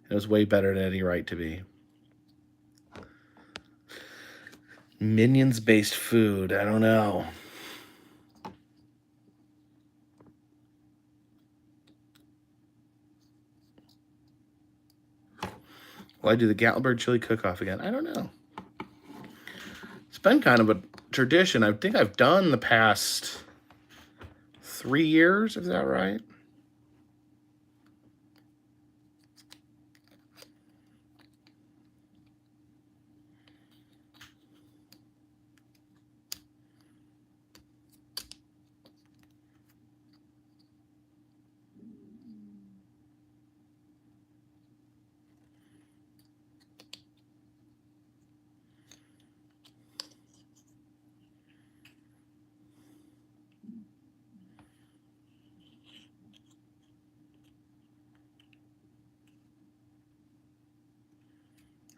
It was way better than any right to be. Minions-based food, I don't know. Will I do the Gatlinburg chili cook-off again? I don't know. It's been kind of a tradition. I think I've done the past 3 years. Is that right?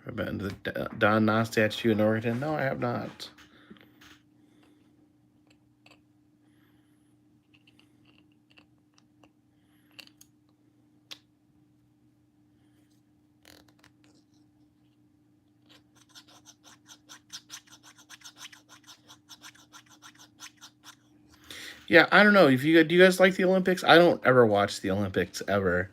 I've been to the Don Knotts statue in Oregon. No, I have not. Yeah, I don't know. If you do, you guys like the Olympics? I don't ever watch the Olympics ever.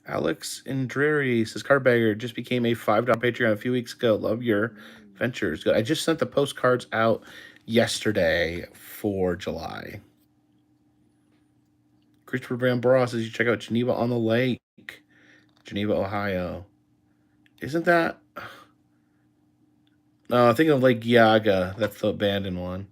Alex Indreri says, Carpetbagger just became a $5 Patreon a few weeks ago. Love your ventures. Good. I just sent the postcards out yesterday for July. Christopher Van Bra says, you check out Geneva on the Lake, Geneva, Ohio. Isn't that... No, I think of Lake Yaga. That's the abandoned one.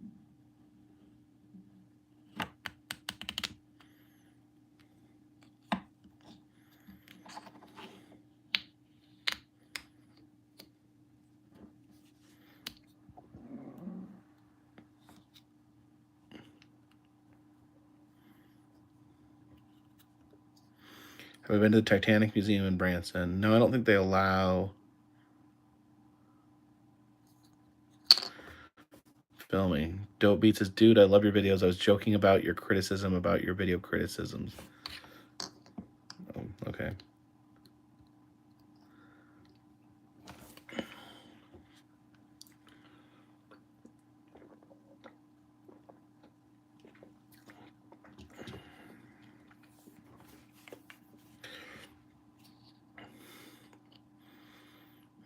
Have I been to the Titanic Museum in Branson? No, I don't think they allow filming. Dope Beat says, dude, I love your videos. I was joking about your criticism about your video criticisms. Oh, okay.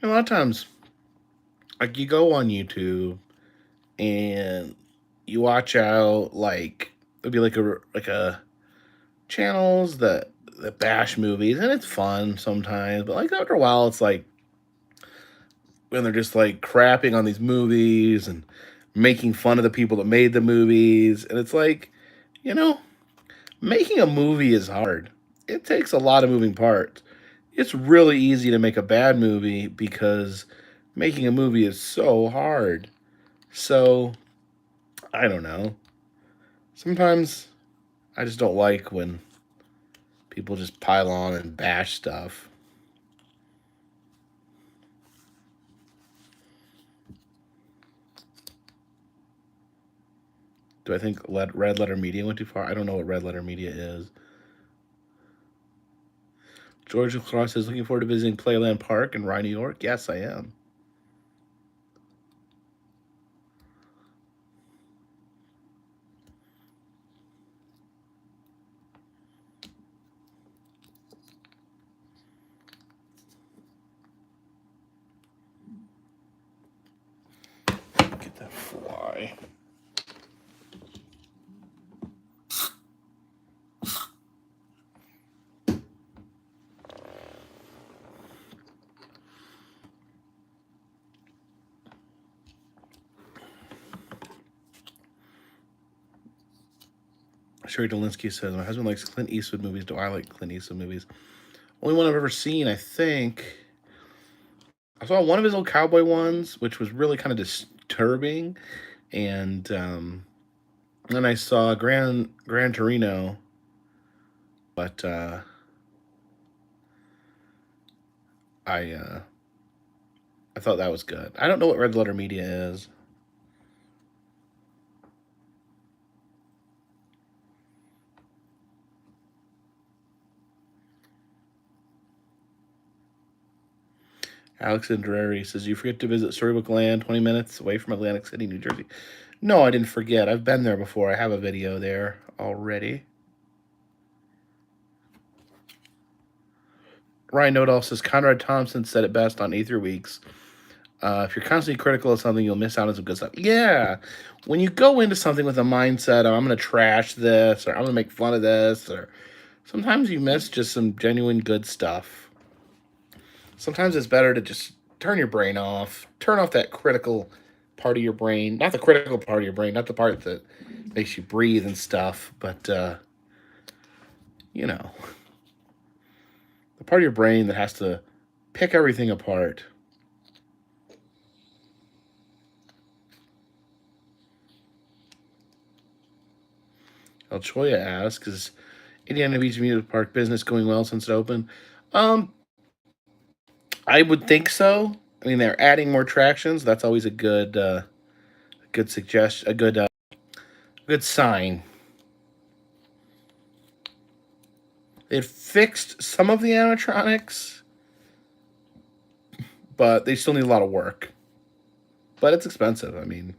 A lot of times, like, you go on YouTube and you watch out, like, it'd be like a channels that bash movies, and it's fun sometimes, but like after a while it's like when they're just like crapping on these movies and making fun of the people that made the movies, and it's like, you know, making a movie is hard. It takes a lot of moving parts. It's really easy to make a bad movie because making a movie is so hard. So, I don't know. Sometimes I just don't like when people just pile on and bash stuff. Do I think Red Letter Media went too far? I don't know what Red Letter Media is. George Cross is looking forward to visiting Playland Park in Rye, New York. Yes, I am. Get that fly. Sherry Dolinsky says, my husband likes Clint Eastwood movies. Do I like Clint Eastwood movies? Only one I've ever seen, I think. I saw one of his old cowboy ones, which was really kind of disturbing. And then I saw Gran Torino. But I thought that was good. I don't know what Red Letter Media is. Alex Indreri says, you forget to visit Storybook Land, 20 minutes away from Atlantic City, New Jersey. No, I didn't forget. I've been there before. I have a video there already. Ryan Nodal says, Conrad Thompson said it best on E3 Weeks. If you're constantly critical of something, you'll miss out on some good stuff. Yeah, when you go into something with a mindset of I'm going to trash this or I'm going to make fun of this, or sometimes you miss just some genuine good stuff. Sometimes it's better to just turn your brain off, turn off that critical part of your brain, not the critical part of your brain, not the part that makes you breathe and stuff, but you know, the part of your brain that has to pick everything apart. El Choya asks, is Indiana Beach Amusement Park business going well since it opened? Um, I would think so. I mean, they're adding more attractions. That's always a good suggestion, a good sign. They fixed some of the animatronics, but they still need a lot of work. But it's expensive. I mean,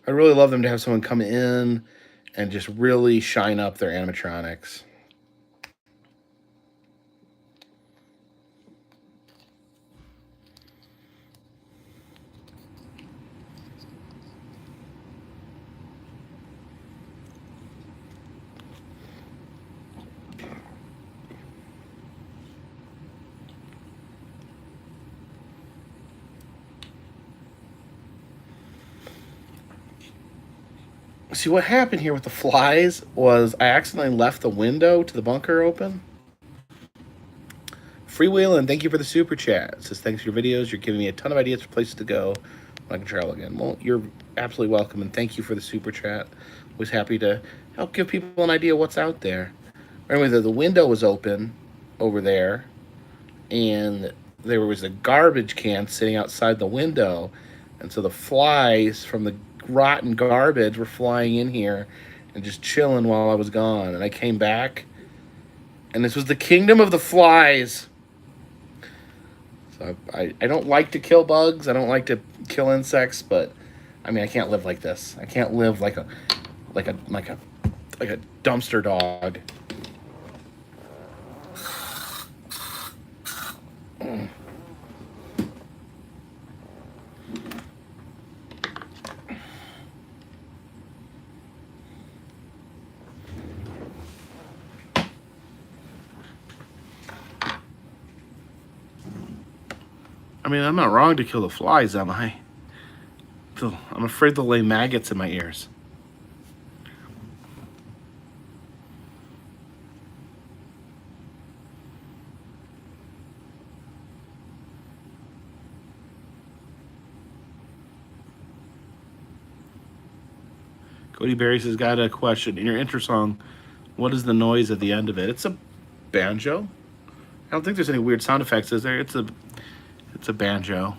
I really love them to have someone come in and just really shine up their animatronics. See, what happened here with the flies was I accidentally left the window to the bunker open. Freewheeling, thank you for the super chat. It says, thanks for your videos. You're giving me a ton of ideas for places to go when I can travel again. Well, you're absolutely welcome, and thank you for the super chat. Was happy to help give people an idea what's out there. Remember, the window was open over there, and there was a garbage can sitting outside the window, and so the flies from the rotten garbage were flying in here and just chilling while I was gone. And I came back, and this was the kingdom of the flies. So I don't like to kill bugs. I don't like to kill insects, but I mean I can't live like this. I can't live like a dumpster dog. I mean, I'm not wrong to kill the flies, am I? I'm afraid they'll lay maggots in my ears. Cody Berry says, got a question. In your intro song, what is the noise at the end of it? It's a banjo. I don't think there's any weird sound effects, is there? It's a banjo.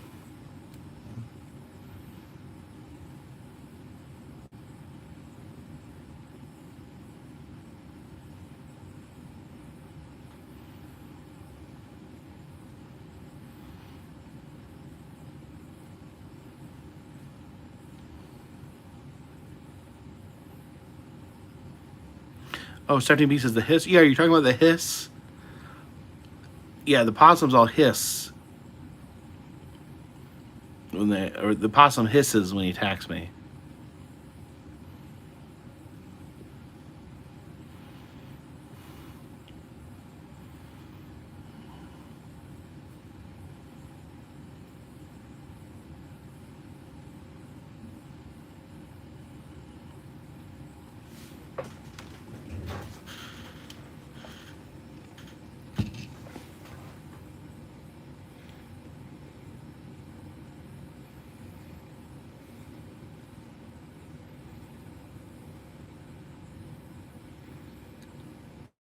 Oh, 17 B says the hiss. Yeah, you're talking about the hiss? Yeah, the possums all hiss. Or the possum hisses when he attacks me.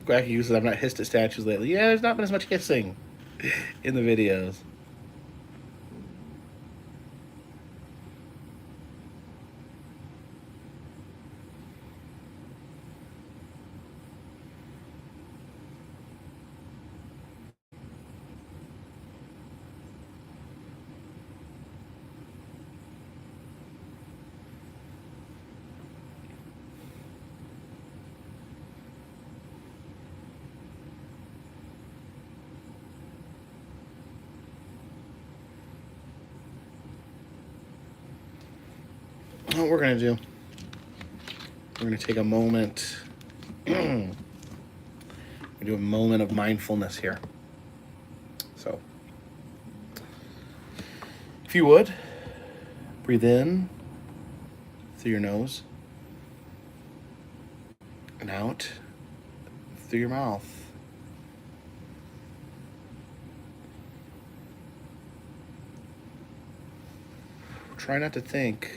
Wacky uses I've not hissed at statues lately. Yeah, there's not been as much hissing in the videos. what we're going to do. We're going to take a moment. We do a moment of mindfulness here. So, if you would, breathe in through your nose and out through your mouth. Try not to think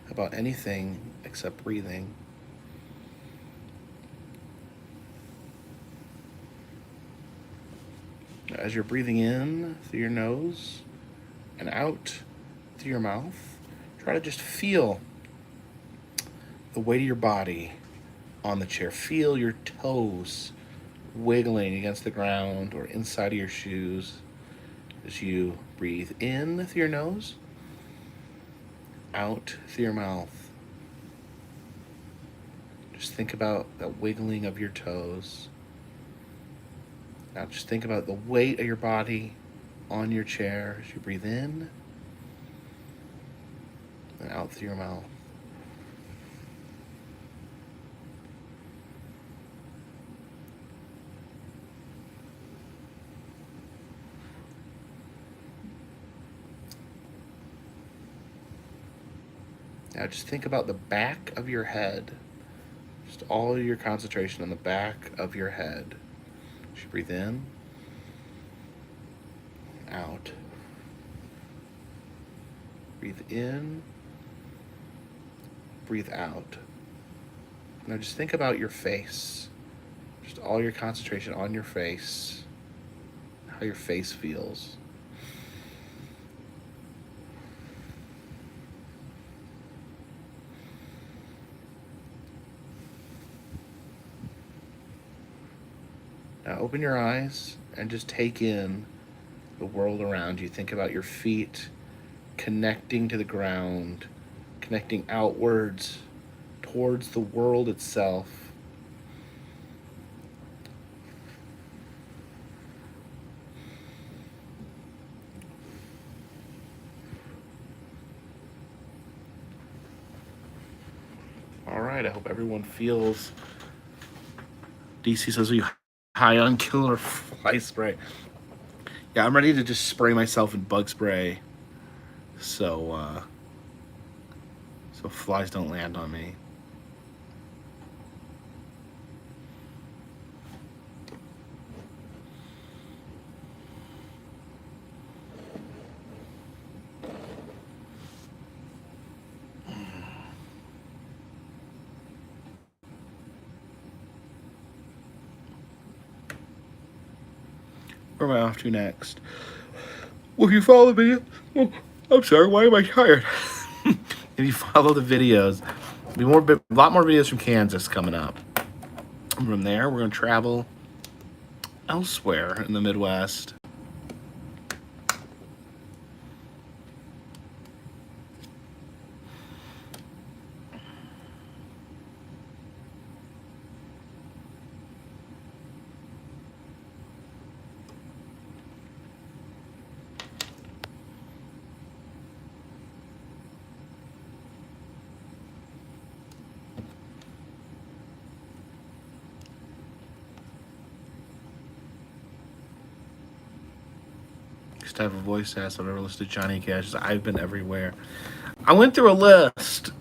about anything except breathing. As you're breathing in through your nose and out through your mouth, try to just feel the weight of your body on the chair. Feel your toes wiggling against the ground or inside of your shoes as you breathe in through your nose, out through your mouth. Just think about that wiggling of your toes. Now just think about the weight of your body on your chair as you breathe in and out through your mouth. Now just think about the back of your head. Just all your concentration on the back of your head. As you breathe in, out. Breathe in, breathe out. Now just think about your face. Just all your concentration on your face. How your face feels. Now open your eyes and just take in the world around you. Think about your feet connecting to the ground, connecting outwards towards the world itself. All right, I hope everyone feels. DC says, are you high on killer fly spray? Yeah, I'm ready to just spray myself in bug spray so flies don't land on me. Where am I off to next? Well, if you follow me, oh, I'm sorry, why am I tired? If you follow the videos, there'll be a lot more videos from Kansas coming up. From there, we're going to travel elsewhere in the Midwest. To have a voice ask, I've ever listened to Johnny Cash's I've Been Everywhere. I went through a list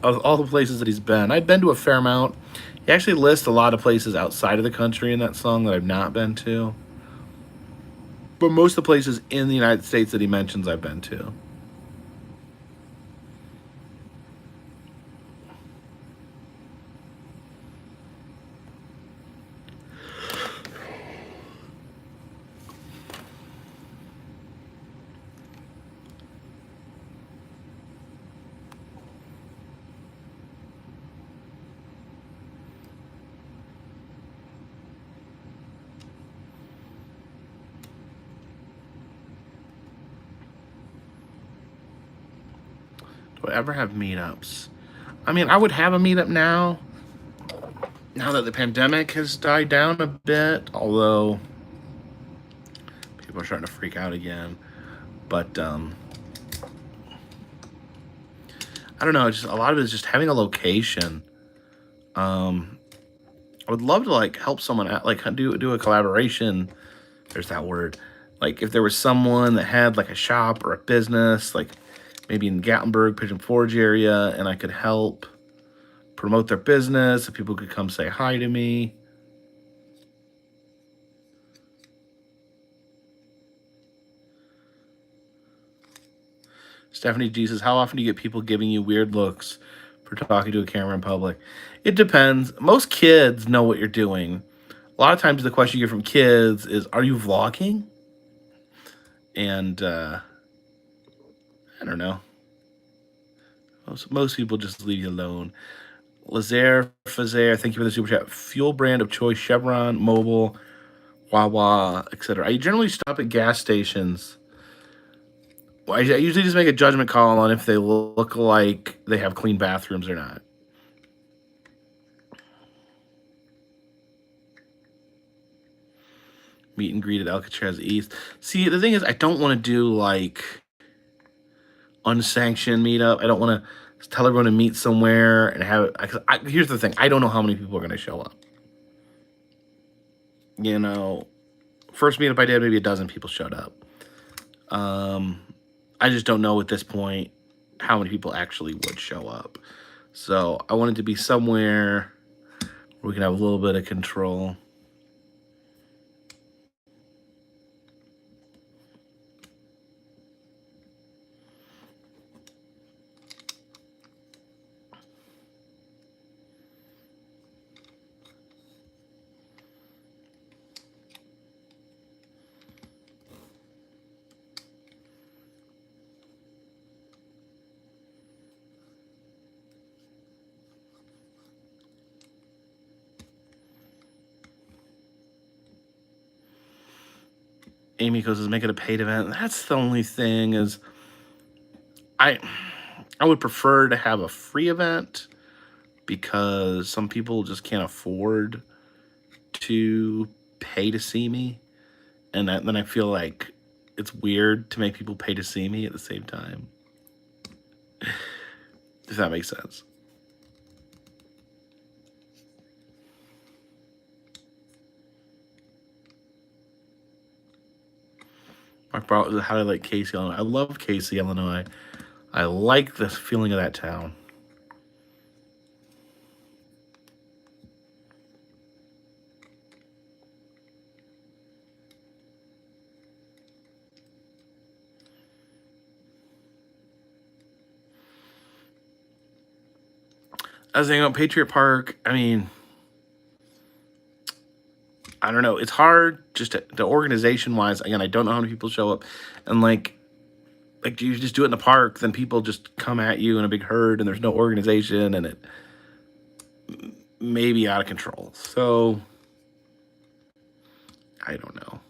of all the places that he's been. I've been to a fair amount. He actually lists a lot of places outside of the country in that song that I've not been to. But most of the places in the United States that he mentions, I've been to. Do I ever have meetups? I mean, I would have a meetup now that the pandemic has died down a bit, although people are starting to freak out again. But I don't know. Just a lot of it is just having a location. I would love to like help someone out, like do a collaboration. There's that word. Like if there was someone that had like a shop or a business, like maybe in Gatlinburg, Pigeon Forge area, and I could help promote their business, if people could come say hi to me. Stephanie G says, how often do you get people giving you weird looks for talking to a camera in public? It depends. Most kids know what you're doing. A lot of times the question you get from kids is, are you vlogging? And I don't know. Most people just leave you alone. Lazaire Fazaire, thank you for the super chat. Fuel brand of choice, Chevron, Mobil, Wawa, etc. I generally stop at gas stations. I usually just make a judgment call on if they look like they have clean bathrooms or not. Meet and greet at Alcatraz East. See, the thing is, I don't want to do like unsanctioned meetup. I don't want to tell everyone to meet somewhere and have it. Here's the thing: I don't know how many people are going to show up. You know, first meetup I did, maybe a dozen people showed up. I just don't know at this point how many people actually would show up. So I want it to be somewhere where we can have a little bit of control. Amy goes, is make it a paid event. That's the only thing is I would prefer to have a free event because some people just can't afford to pay to see me. And then I feel like it's weird to make people pay to see me at the same time. If that makes sense. Mark Bartlett, how do I like Casey, Illinois? I love Casey, Illinois. I like the feeling of that town. I was thinking about Patriot Park. I mean, I don't know. It's hard just the organization wise. Again, I don't know how many people show up, and like you just do it in the park, then people just come at you in a big herd, and there's no organization, and it may be out of control. So I don't know.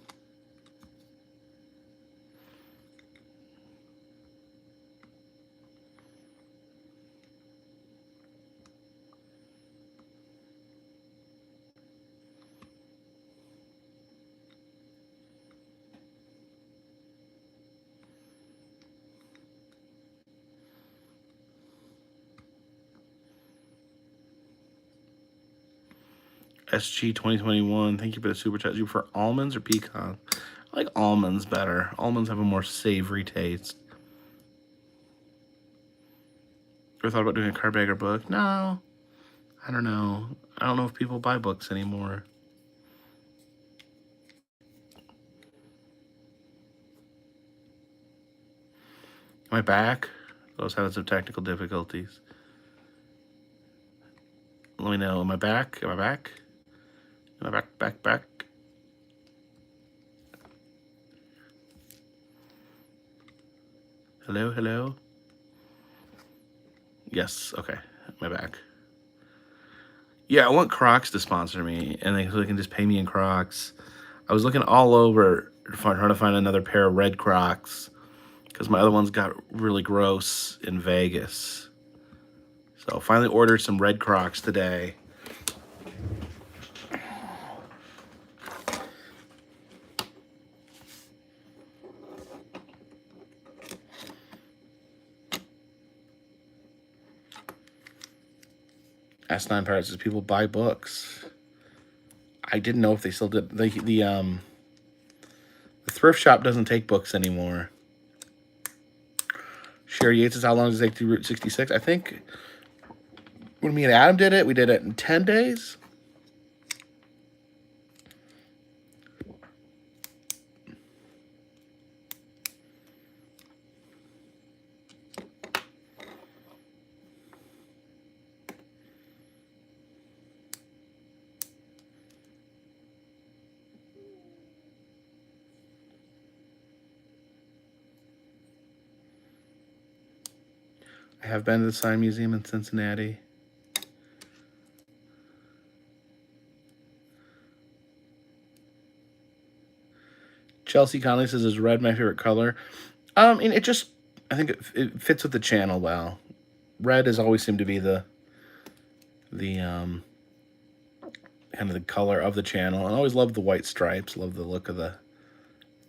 SG 2021. Thank you for the super chat. You for almonds or pecan? I like almonds better. Almonds have a more savory taste. Ever thought about doing a Carpetbagger book? No. I don't know. I don't know if people buy books anymore. Am I back? I was having some technical difficulties. Let me know. Am I back? Am I back? Am I back? Hello? Yes, okay. Am I back? Yeah, I want Crocs to sponsor me, and so they can just pay me in Crocs. I was looking all over trying to find another pair of red Crocs because my other ones got really gross in Vegas. So finally ordered some red Crocs today. S9 Pirates says people buy books. I didn't know if they still did. The thrift shop doesn't take books anymore. Sherry Yates says, how long does it take to Route 66? I think when me and Adam did it, we did it in 10 days. I have been to the Sign Museum in Cincinnati. Chelsea Conley says, is red my favorite color? And it just, I think it fits with the channel well. Red has always seemed to be the kind of the color of the channel. I always loved the white stripes. Love the look of the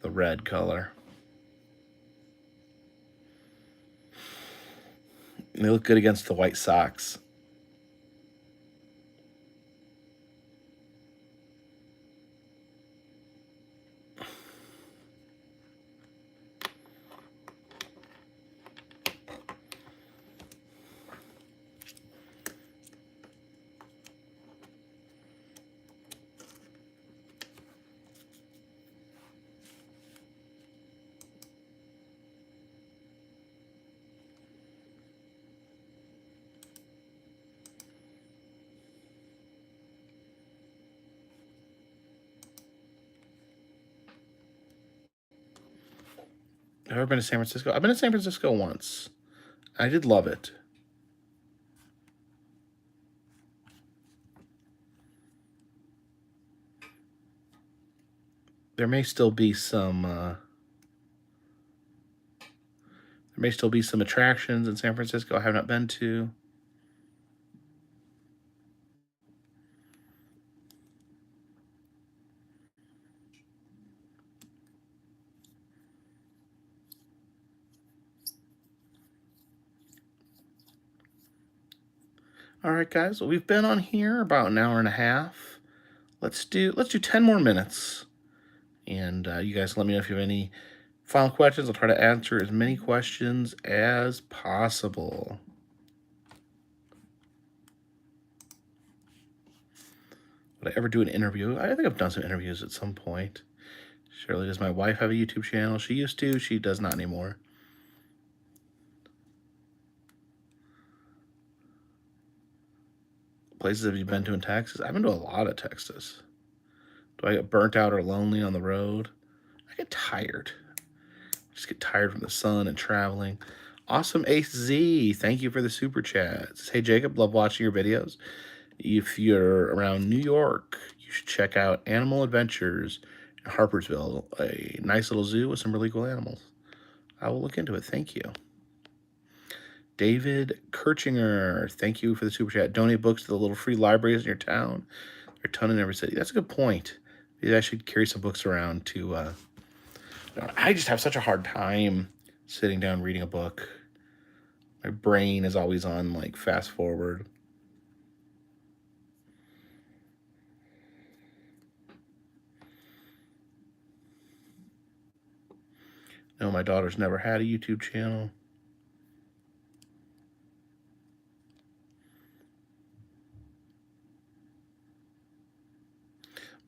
red color. And they look good against the white socks. Have you ever been to San Francisco? I've been to San Francisco once. I did love it. There may still be some attractions in San Francisco I have not been to. All right, guys. Well, we've been on here about an hour and a half. Let's do 10 more minutes. And you guys let me know if you have any final questions. I'll try to answer as many questions as possible. Would I ever do an interview? I think I've done some interviews at some point. Shirley, does my wife have a YouTube channel? She used to. She does not anymore. Places have you been to in Texas? I've been to a lot of Texas. Do I get burnt out or lonely on the road? I get tired. I just get tired from the sun and traveling. Awesome Ace Z, thank you for the super chats. Hey Jacob, love watching your videos. If you're around New York, you should check out Animal Adventures in Harpersville, a nice little zoo with some really cool animals. I will look into it. Thank you. David Kirchinger, thank you for the super chat. Donate books to the little free libraries in your town. There are a ton in every city. That's a good point. Maybe I should carry some books around to... I just have such a hard time sitting down reading a book. My brain is always on, like, fast forward. No, my daughter's never had a YouTube channel.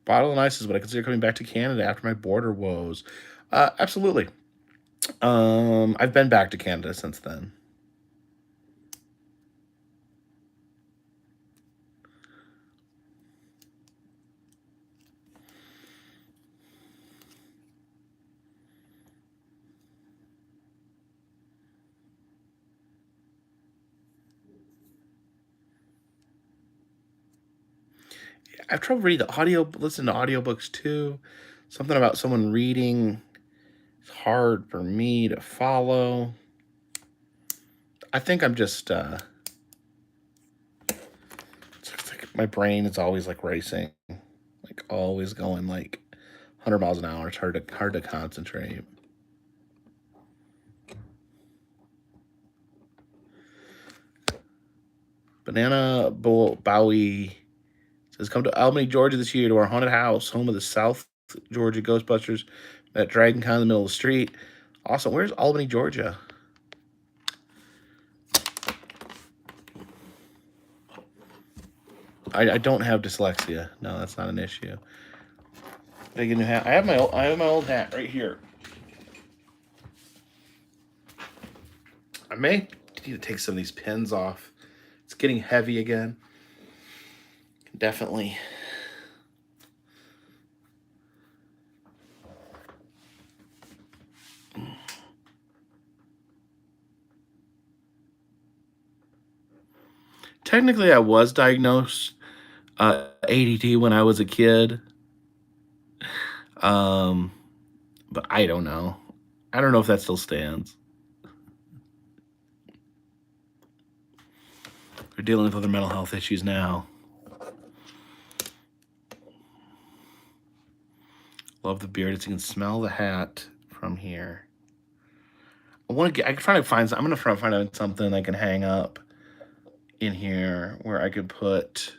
Bottle and Ice says, but I consider coming back to Canada after my border woes. Absolutely. I've been back to Canada since then. I have trouble reading listen to audiobooks too. Something about someone reading is hard for me to follow. I think I'm just, it's like my brain is always like racing, like always going like 100 miles an hour. It's hard to concentrate. Banana Bowie says, come to Albany, Georgia this year to our haunted house, home of the South Georgia Ghostbusters. That Dragon Con in the middle of the street. Awesome. Where's Albany, Georgia? I don't have dyslexia. No, that's not an issue. Did I get a new hat? I have my old hat right here. I may need to take some of these pins off. It's getting heavy again. Definitely. Technically, I was diagnosed ADD when I was a kid. But I don't know. I don't know if that still stands. They're dealing with other mental health issues now. Love the beard. As you can smell the hat from here. I'm trying to find out something I can hang up in here where I could put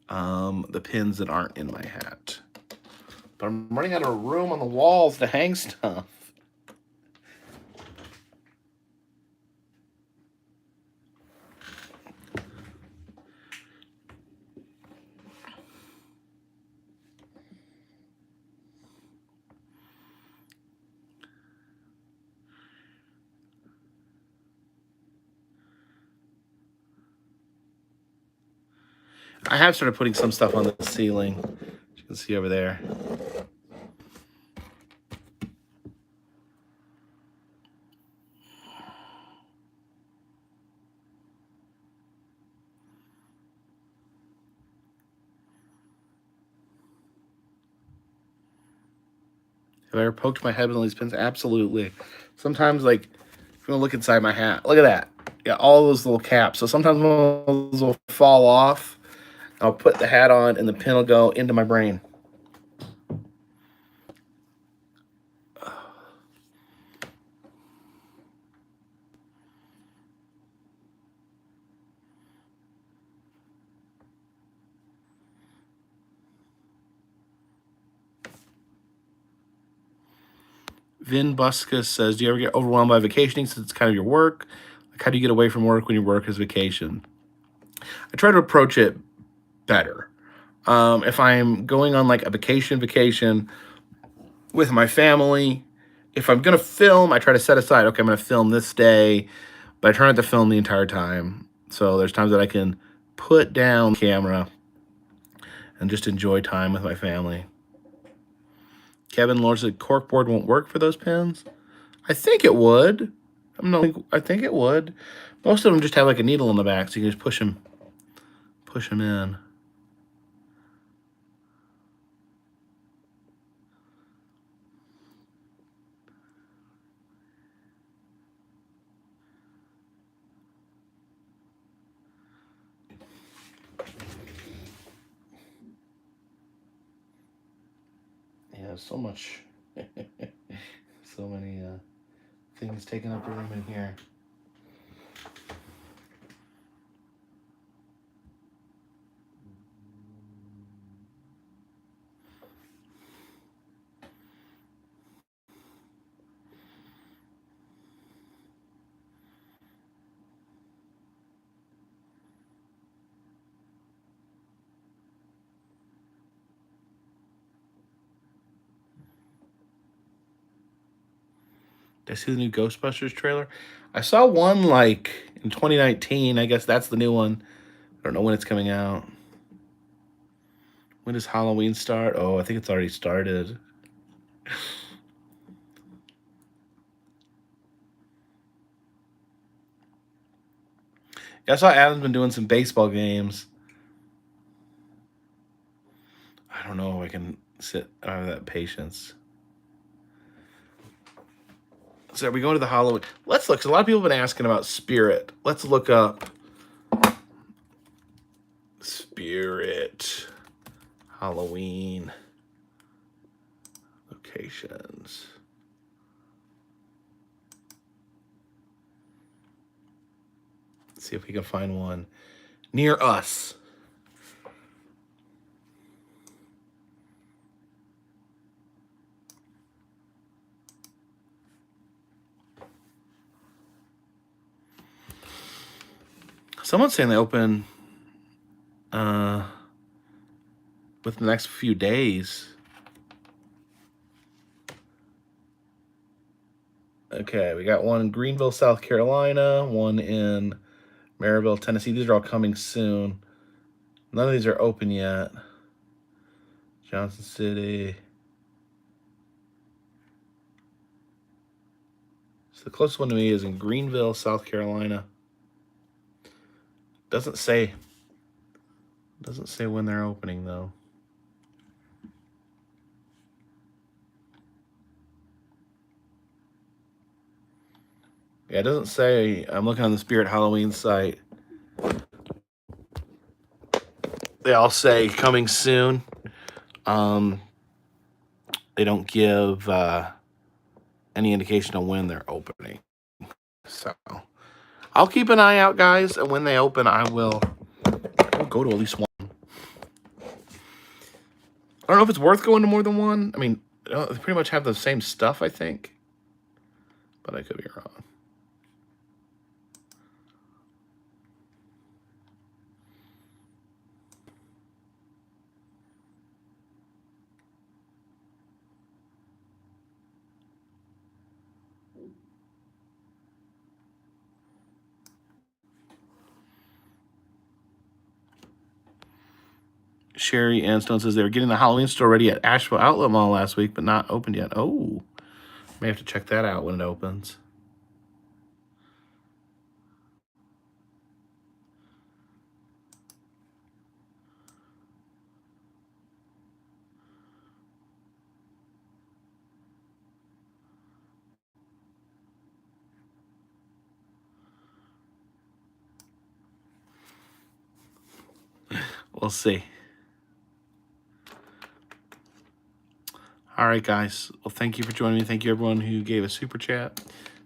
the pins that aren't in my hat. But I'm running out of room on the walls to hang stuff. I have started putting some stuff on the ceiling. You can see over there. Have I ever poked my head with all these pins? Absolutely. Sometimes, like, if you want to look inside my hat, look at that. Yeah, all those little caps. So sometimes those will fall off. I'll put the hat on, and the pin will go into my brain. Vin Buscus says, do you ever get overwhelmed by vacationing since it's kind of your work? Like, how do you get away from work when your work is vacation? I try to approach it better. If I'm going on like a vacation with my family, if I'm going to film, I try to set aside, okay, I'm going to film this day, but I try not to film the entire time. So there's times that I can put down the camera and just enjoy time with my family. Kevin Lord said corkboard won't work for those pins. I think it would. I think it would. Most of them just have like a needle in the back, so you can just push them in. Yeah, so much, so many things taking up room in here. Did I see the new Ghostbusters trailer? I saw one like in 2019. I guess that's the new one. I don't know when it's coming out. When does Halloween start? Oh, I think it's already started. Yeah, I saw Adam's been doing some baseball games. I don't know if I can sit. I don't have that patience. So are we going to the Halloween? Let's look. So a lot of people have been asking about Spirit. Let's look up Spirit Halloween locations. Let's see if we can find one near us. Someone's saying they open with the next few days. Okay, we got one in Greenville, South Carolina, one in Maryville, Tennessee. These are all coming soon. None of these are open yet. Johnson City. So the closest one to me is in Greenville, South Carolina. Doesn't say when they're opening though. Yeah, it doesn't say. I'm looking on the Spirit Halloween site. They all say coming soon. They don't give any indication of when they're opening. So I'll keep an eye out, guys, and when they open, I will go to at least one. I don't know if it's worth going to more than one. I mean, they pretty much have the same stuff, I think. But I could be wrong. Sherry Anstone says they were getting the Halloween store ready at Asheville Outlet Mall last week, but not opened yet. Oh, may have to check that out when it opens. We'll see. All right, guys. Well, thank you for joining me. Thank you, everyone who gave a super chat.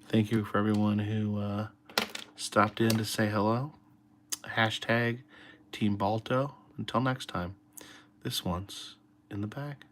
Thank you for everyone who stopped in to say hello. Hashtag Team Balto. Until next time, this one's in the bag.